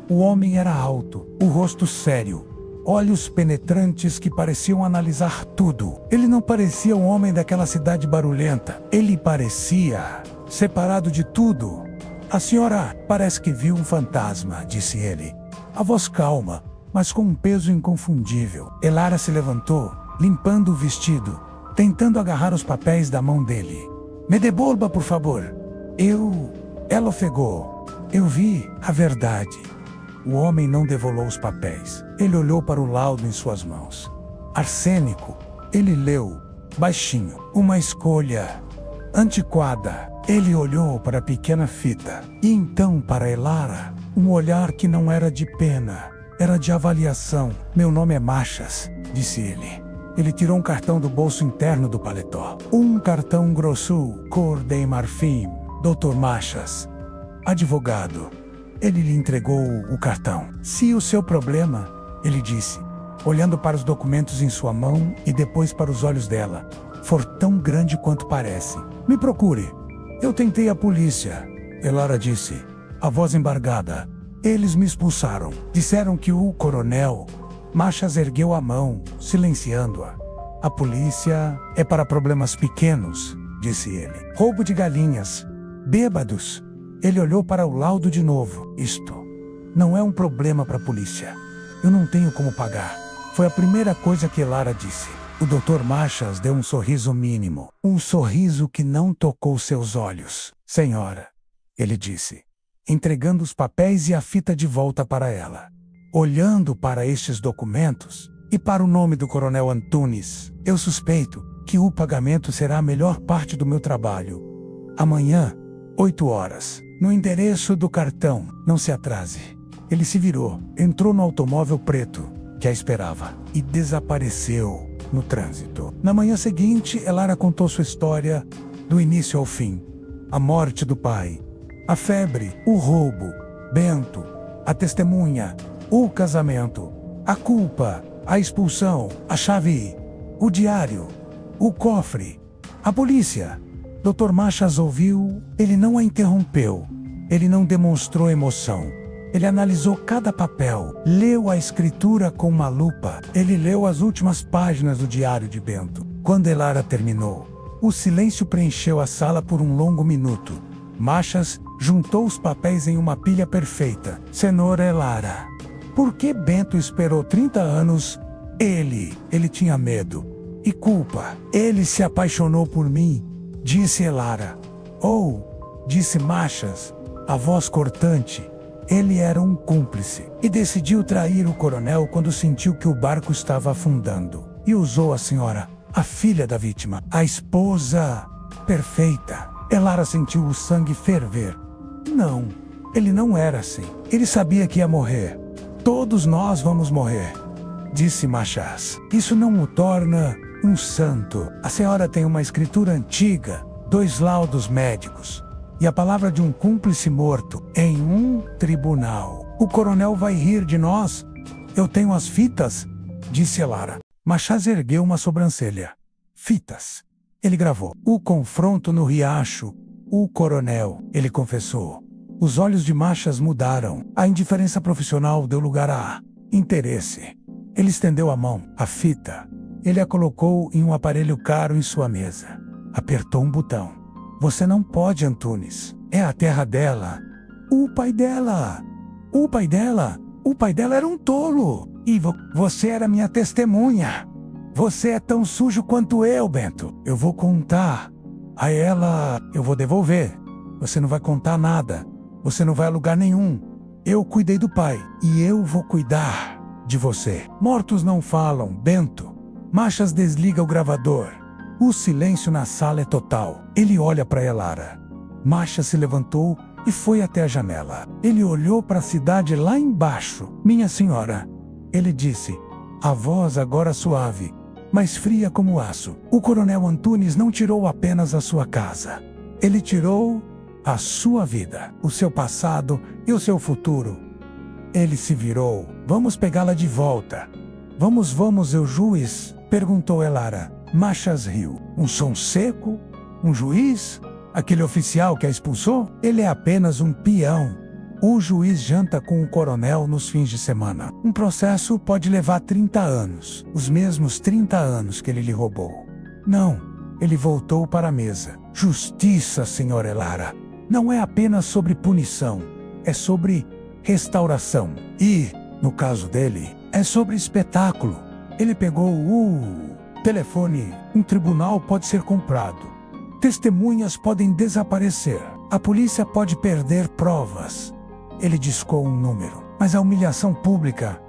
O homem era alto, o rosto sério, olhos penetrantes que pareciam analisar tudo. Ele não parecia um homem daquela cidade barulhenta. Ele parecia separado de tudo. A senhora parece que viu um fantasma, disse ele. A voz calma, mas com um peso inconfundível. Elara se levantou, limpando o vestido, tentando agarrar os papéis da mão dele. Me devolva, por favor. Ela ofegou. Eu vi a verdade. O homem não devolveu os papéis. Ele olhou para o laudo em suas mãos. Arsênico. Ele leu, baixinho. Uma escolha antiquada. Ele olhou para a pequena fita. E então para Elara. Um olhar que não era de pena. Era de avaliação. Meu nome é Machas, disse ele. Ele tirou um cartão do bolso interno do paletó. Um cartão grosso, cor de marfim. Dr. Machas, advogado. Ele lhe entregou o cartão. Se o seu problema, ele disse, olhando para os documentos em sua mão e depois para os olhos dela, for tão grande quanto parece, me procure. Eu tentei a polícia. Elara disse, a voz embargada. Eles me expulsaram. Disseram que o coronel... Machas ergueu a mão, silenciando-a. A polícia é para problemas pequenos, disse ele. Roubo de galinhas. Bêbados. Ele olhou para o laudo de novo. Isto não é um problema para a polícia. Eu não tenho como pagar. Foi a primeira coisa que Elara disse. O Dr. Machas deu um sorriso mínimo. Um sorriso que não tocou seus olhos. Senhora, ele disse, entregando os papéis e a fita de volta para ela. Olhando para estes documentos e para o nome do coronel Antunes, eu suspeito que o pagamento será a melhor parte do meu trabalho. Amanhã, 8 horas, no endereço do cartão. Não se atrase. Ele se virou, entrou no automóvel preto que a esperava e desapareceu no trânsito. Na manhã seguinte, Elara contou sua história do início ao fim. A morte do pai, a febre, o roubo, Bento, a testemunha, o casamento. A culpa, a expulsão, a chave, o diário, o cofre, a polícia. Dr. Machas ouviu, ele não a interrompeu. Ele não demonstrou emoção. Ele analisou cada papel, leu a escritura com uma lupa. Ele leu as últimas páginas do diário de Bento. Quando Elara terminou, o silêncio preencheu a sala por um longo minuto. Machas juntou os papéis em uma pilha perfeita. Senhor Elara, por que Bento esperou 30 anos? Ele tinha medo. E culpa. Ele se apaixonou por mim, disse Elara. Oh, disse Machas, a voz cortante. Ele era um cúmplice e decidiu trair o coronel quando sentiu que o barco estava afundando. E usou a senhora, a filha da vítima, a esposa perfeita. Elara sentiu o sangue ferver. Não, ele não era assim. Ele sabia que ia morrer. Todos nós vamos morrer, disse Machas. Isso não o torna um santo. A senhora tem uma escritura antiga, 2 laudos médicos e a palavra de um cúmplice morto em um tribunal. O coronel vai rir de nós? Eu tenho as fitas, disse Elara. Machas ergueu uma sobrancelha. Fitas. Ele gravou. O confronto no riacho. O coronel, ele confessou. Os olhos de Machas mudaram. A indiferença profissional deu lugar a interesse. Ele estendeu a mão, a fita. Ele a colocou em um aparelho caro em sua mesa. Apertou um botão. Você não pode, Antunes. É a terra dela. O pai dela. O pai dela. O pai dela era um tolo. E você era minha testemunha. Você é tão sujo quanto eu, Bento. Eu vou contar. A ela, eu vou devolver. Você não vai contar nada. Você não vai a lugar nenhum. Eu cuidei do pai. E eu vou cuidar de você. Mortos não falam, Bento. Machas desliga o gravador. O silêncio na sala é total. Ele olha para Elara. Machas se levantou e foi até a janela. Ele olhou para a cidade lá embaixo. Minha senhora, ele disse, a voz agora suave, mas fria como aço. O coronel Antunes não tirou apenas a sua casa. Ele tirou a sua vida, o seu passado e o seu futuro. Ele se virou. Vamos pegá-la de volta. Vamos, eu juiz? Perguntou Elara. Machas riu. Um som seco? Um juiz? Aquele oficial que a expulsou? Ele é apenas um peão. O juiz janta com o coronel nos fins de semana. Um processo pode levar 30 anos. Os mesmos 30 anos que ele lhe roubou. Não. Ele voltou para a mesa. Justiça, senhora Elara. Não é apenas sobre punição. É sobre restauração. E, no caso dele, é sobre espetáculo. Ele pegou o telefone. Um tribunal pode ser comprado. Testemunhas podem desaparecer. A polícia pode perder provas. Ele discou um número. Mas a humilhação pública,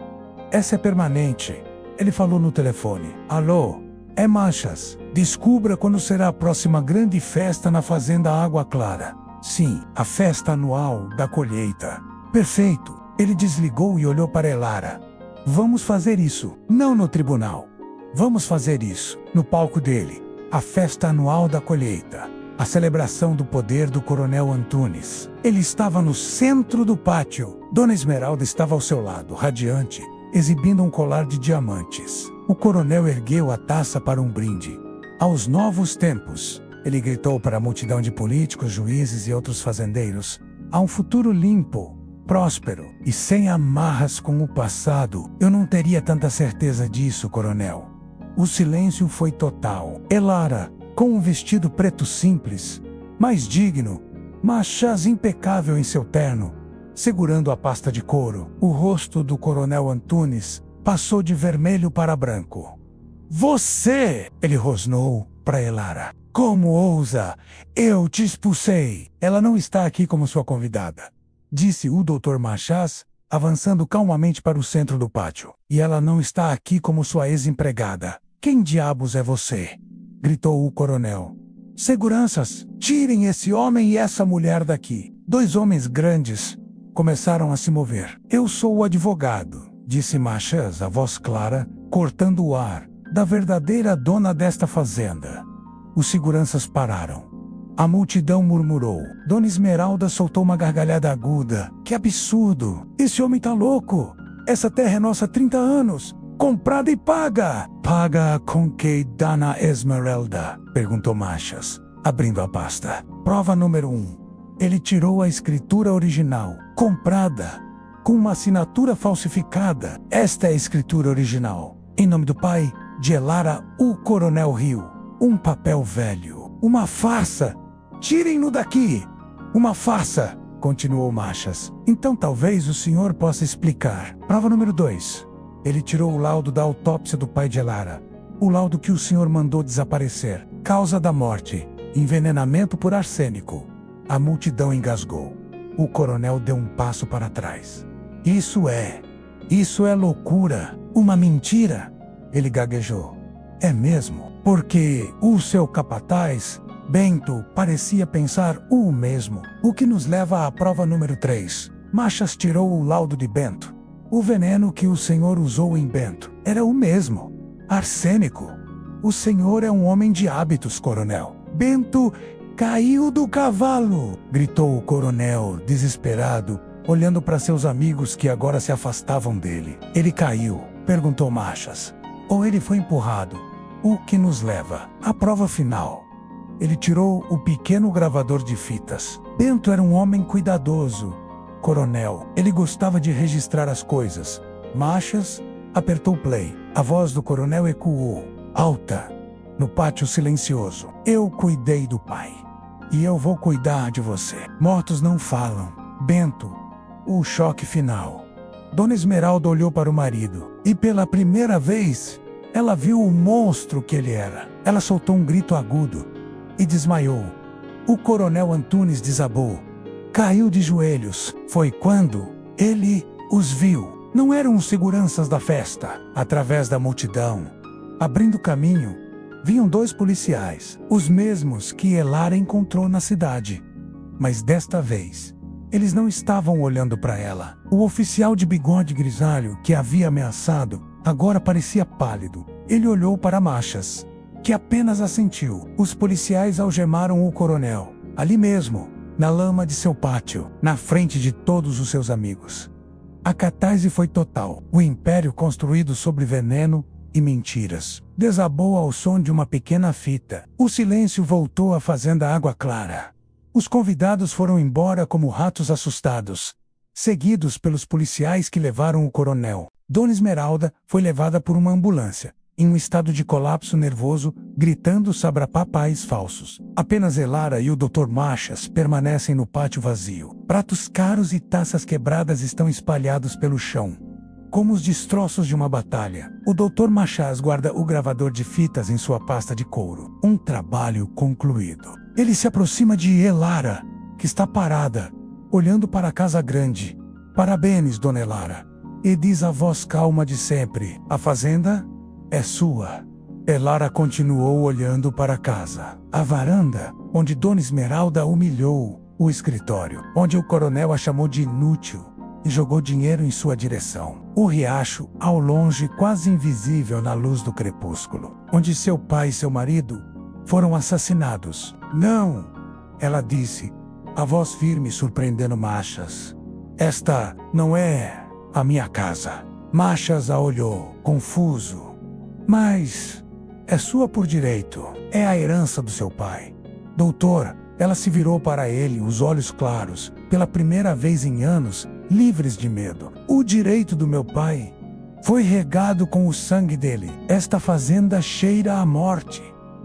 essa é permanente. Ele falou no telefone. Alô, é Machas. Descubra quando será a próxima grande festa na fazenda Água Clara. Sim, a festa anual da colheita. Perfeito. Ele desligou e olhou para Elara. Vamos fazer isso. Não no tribunal. Vamos fazer isso no palco dele. A festa anual da colheita. A celebração do poder do coronel Antunes. Ele estava no centro do pátio. Dona Esmeralda estava ao seu lado, radiante, exibindo um colar de diamantes. O coronel ergueu a taça para um brinde. Aos novos tempos, ele gritou para a multidão de políticos, juízes e outros fazendeiros. A um futuro limpo, próspero e sem amarras com o passado. Eu não teria tanta certeza disso, coronel. O silêncio foi total. Elara, com um vestido preto simples, mas digno, Machas impecável em seu terno, segurando a pasta de couro. O rosto do coronel Antunes passou de vermelho para branco. Você! Ele rosnou para Elara. Como ousa? Eu te expulsei. Ela não está aqui como sua convidada, disse o Dr. Machas, avançando calmamente para o centro do pátio. E ela não está aqui como sua ex-empregada. Quem diabos é você? Gritou o coronel. Seguranças, tirem esse homem e essa mulher daqui. 2 homens grandes começaram a se mover. Eu sou o advogado, disse Machas, a voz clara, cortando o ar, da verdadeira dona desta fazenda. Os seguranças pararam. A multidão murmurou. Dona Esmeralda soltou uma gargalhada aguda. Que absurdo! Esse homem tá louco! Essa terra é nossa há 30 anos. Comprada e paga. Paga com que, Dona Esmeralda? Perguntou Machas, abrindo a pasta. Prova número 1. Ele tirou a escritura original, comprada, com uma assinatura falsificada. Esta é a escritura original. Em nome do pai, de Elara, o Coronel Rio. Um papel velho. Uma farsa. Tirem-no daqui. Uma farsa, continuou Machas. Então talvez o senhor possa explicar. Prova número 2. Ele tirou o laudo da autópsia do pai de Elara. O laudo que o senhor mandou desaparecer. Causa da morte: envenenamento por arsênico. A multidão engasgou. O coronel deu um passo para trás. Isso é loucura. Uma mentira. Ele gaguejou. É mesmo? Porque o seu capataz, Bento, parecia pensar o mesmo. O que nos leva à prova número 3. Machas tirou o laudo de Bento. O veneno que o senhor usou em Bento era o mesmo. Arsênico. O senhor é um homem de hábitos, coronel. Bento caiu do cavalo, gritou o coronel, desesperado, olhando para seus amigos que agora se afastavam dele. Ele caiu? Perguntou Machas. Ou ele foi empurrado? O que nos leva à prova final. Ele tirou o pequeno gravador de fitas. Bento era um homem cuidadoso. Coronel, ele gostava de registrar as coisas. Machas apertou play. A voz do coronel ecoou, alta, no pátio silencioso. Eu cuidei do pai. E eu vou cuidar de você. Mortos não falam. Bento, o choque final. Dona Esmeralda olhou para o marido. E pela primeira vez, ela viu o monstro que ele era. Ela soltou um grito agudo e desmaiou. O coronel Antunes desabou. Caiu de joelhos. Foi quando ele os viu. Não eram os seguranças da festa. Através da multidão, abrindo caminho, vinham 2 policiais, os mesmos que Elara encontrou na cidade. Mas desta vez, eles não estavam olhando para ela. O oficial de bigode grisalho que havia ameaçado, agora parecia pálido. Ele olhou para Machas, que apenas assentiu. Os policiais algemaram o coronel, ali mesmo, na lama de seu pátio, na frente de todos os seus amigos. A catarse foi total. O império construído sobre veneno e mentiras desabou ao som de uma pequena fita. O silêncio voltou à fazenda Água Clara. Os convidados foram embora como ratos assustados, seguidos pelos policiais que levaram o coronel. Dona Esmeralda foi levada por uma ambulância, em um estado de colapso nervoso, gritando sabrapapais falsos. Apenas Elara e o Dr. Machas permanecem no pátio vazio. Pratos caros e taças quebradas estão espalhados pelo chão, como os destroços de uma batalha. O Dr. Machas guarda o gravador de fitas em sua pasta de couro. Um trabalho concluído. Ele se aproxima de Elara, que está parada, olhando para a casa grande. Parabéns, Dona Elara. E diz a voz calma de sempre: a fazenda é sua. Elara continuou olhando para a casa. A varanda, onde Dona Esmeralda humilhou. O escritório, onde o coronel a chamou de inútil e jogou dinheiro em sua direção. O riacho, ao longe, quase invisível na luz do crepúsculo, onde seu pai e seu marido foram assassinados. Não, ela disse, a voz firme surpreendendo Machas. Esta não é a minha casa. Machas a olhou, confuso. Mas é sua por direito. É a herança do seu pai. Doutor, ela se virou para ele, os olhos claros, pela primeira vez em anos, livres de medo. O direito do meu pai foi regado com o sangue dele. Esta fazenda cheira a morte.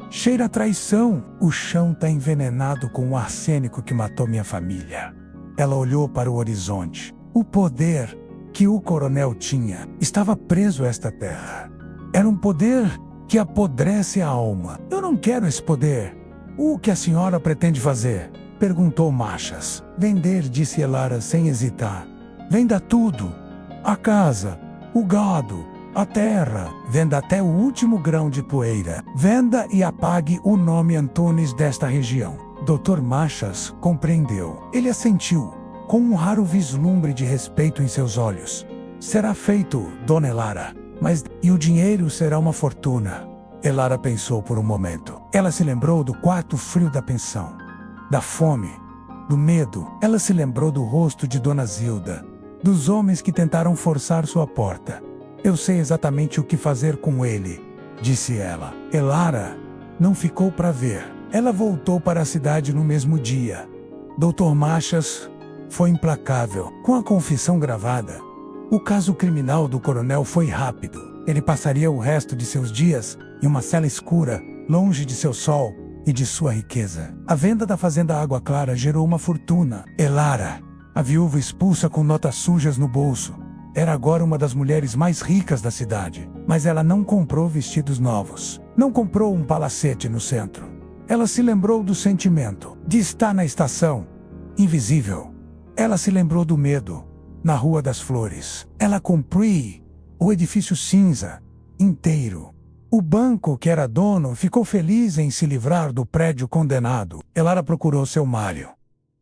Cheira a traição. O chão está envenenado com o arsênico que matou minha família. Ela olhou para o horizonte. O poder que o coronel tinha estava preso a esta terra. Era um poder que apodrece a alma. Eu não quero esse poder. O que a senhora pretende fazer? Perguntou Machas. Vender, disse Elara sem hesitar. Venda tudo. A casa, o gado, a terra. Venda até o último grão de poeira. Venda e apague o nome Antunes desta região. Dr. Machas compreendeu. Ele assentiu, com um raro vislumbre de respeito em seus olhos. Será feito, Dona Elara. Mas e o dinheiro será uma fortuna. Elara pensou por um momento. Ela se lembrou do quarto frio da pensão, da fome, do medo. Ela se lembrou do rosto de Dona Zilda, dos homens que tentaram forçar sua porta. Eu sei exatamente o que fazer com ele, disse ela. Elara não ficou para ver. Ela voltou para a cidade no mesmo dia. Dr. Machas foi implacável. Com a confissão gravada, o caso criminal do coronel foi rápido. Ele passaria o resto de seus dias em uma cela escura, longe de seu sol e de sua riqueza. A venda da fazenda Água Clara gerou uma fortuna. Elara, a viúva expulsa com notas sujas no bolso, era agora uma das mulheres mais ricas da cidade. Mas ela não comprou vestidos novos. Não comprou um palacete no centro. Ela se lembrou do sentimento de estar na estação invisível. Ela se lembrou do medo na Rua das Flores. Ela comprou o edifício cinza inteiro. O banco que era dono ficou feliz em se livrar do prédio condenado. Elara procurou seu Mário,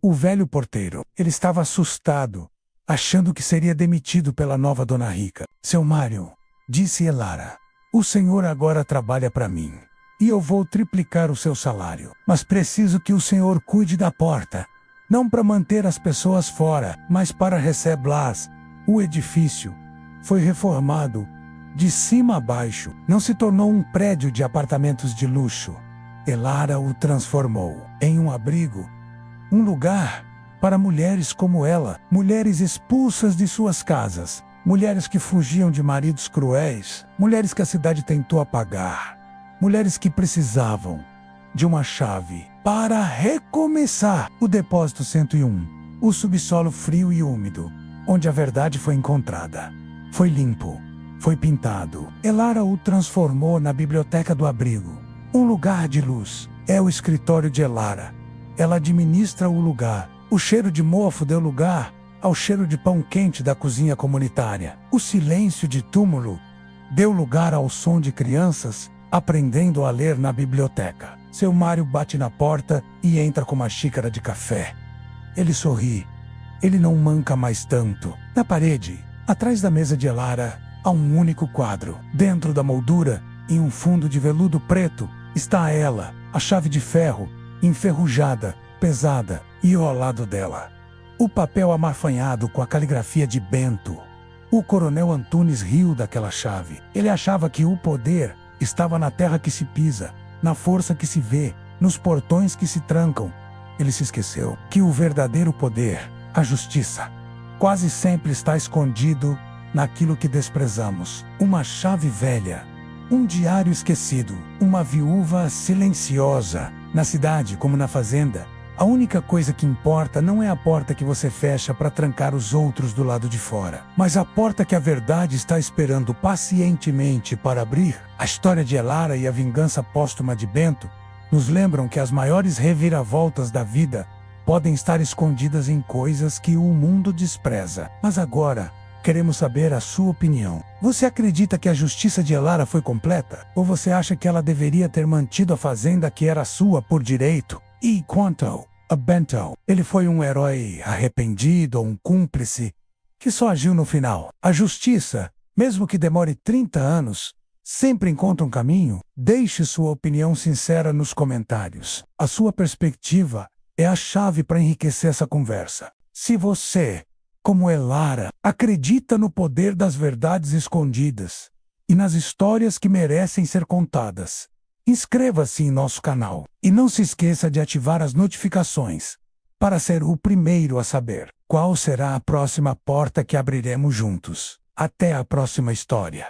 o velho porteiro. Ele estava assustado, achando que seria demitido pela nova dona Rica. Seu Mário, disse Elara, o senhor agora trabalha para mim. E eu vou triplicar o seu salário. Mas preciso que o senhor cuide da porta. Não para manter as pessoas fora, mas para recebê-las. O edifício foi reformado de cima a baixo. Não se tornou um prédio de apartamentos de luxo. Elara o transformou em um abrigo. Um lugar para mulheres como ela. Mulheres expulsas de suas casas. Mulheres que fugiam de maridos cruéis. Mulheres que a cidade tentou apagar. Mulheres que precisavam de uma chave para recomeçar. O depósito 101, o subsolo frio e úmido, onde a verdade foi encontrada. Foi limpo, foi pintado. Elara o transformou na biblioteca do abrigo. Um lugar de luz. É o escritório de Elara. Ela administra o lugar. O cheiro de mofo deu lugar ao cheiro de pão quente da cozinha comunitária. O silêncio de túmulo deu lugar ao som de crianças aprendendo a ler na biblioteca. Seu Mário bate na porta e entra com uma xícara de café. Ele sorri. Ele não manca mais tanto. Na parede, atrás da mesa de Elara, há um único quadro. Dentro da moldura, em um fundo de veludo preto, está ela, a chave de ferro, enferrujada, pesada, e ao lado dela, o papel amarfanhado com a caligrafia de Bento. O coronel Antunes riu daquela chave. Ele achava que o poder estava na terra que se pisa, na força que se vê, nos portões que se trancam. Ele se esqueceu que o verdadeiro poder, a justiça, quase sempre está escondido naquilo que desprezamos. Uma chave velha, um diário esquecido, uma viúva silenciosa. Na cidade como na fazenda, a única coisa que importa não é a porta que você fecha para trancar os outros do lado de fora, mas a porta que a verdade está esperando pacientemente para abrir. A história de Elara e a vingança póstuma de Bento nos lembram que as maiores reviravoltas da vida podem estar escondidas em coisas que o mundo despreza. Mas agora, queremos saber a sua opinião. Você acredita que a justiça de Elara foi completa? Ou você acha que ela deveria ter mantido a fazenda que era sua por direito? E quanto a Bento, ele foi um herói arrependido ou um cúmplice que só agiu no final. A justiça, mesmo que demore 30 anos, sempre encontra um caminho? Deixe sua opinião sincera nos comentários. A sua perspectiva é a chave para enriquecer essa conversa. Se você, como Elara, acredita no poder das verdades escondidas e nas histórias que merecem ser contadas, inscreva-se em nosso canal e não se esqueça de ativar as notificações para ser o primeiro a saber qual será a próxima porta que abriremos juntos. Até a próxima história.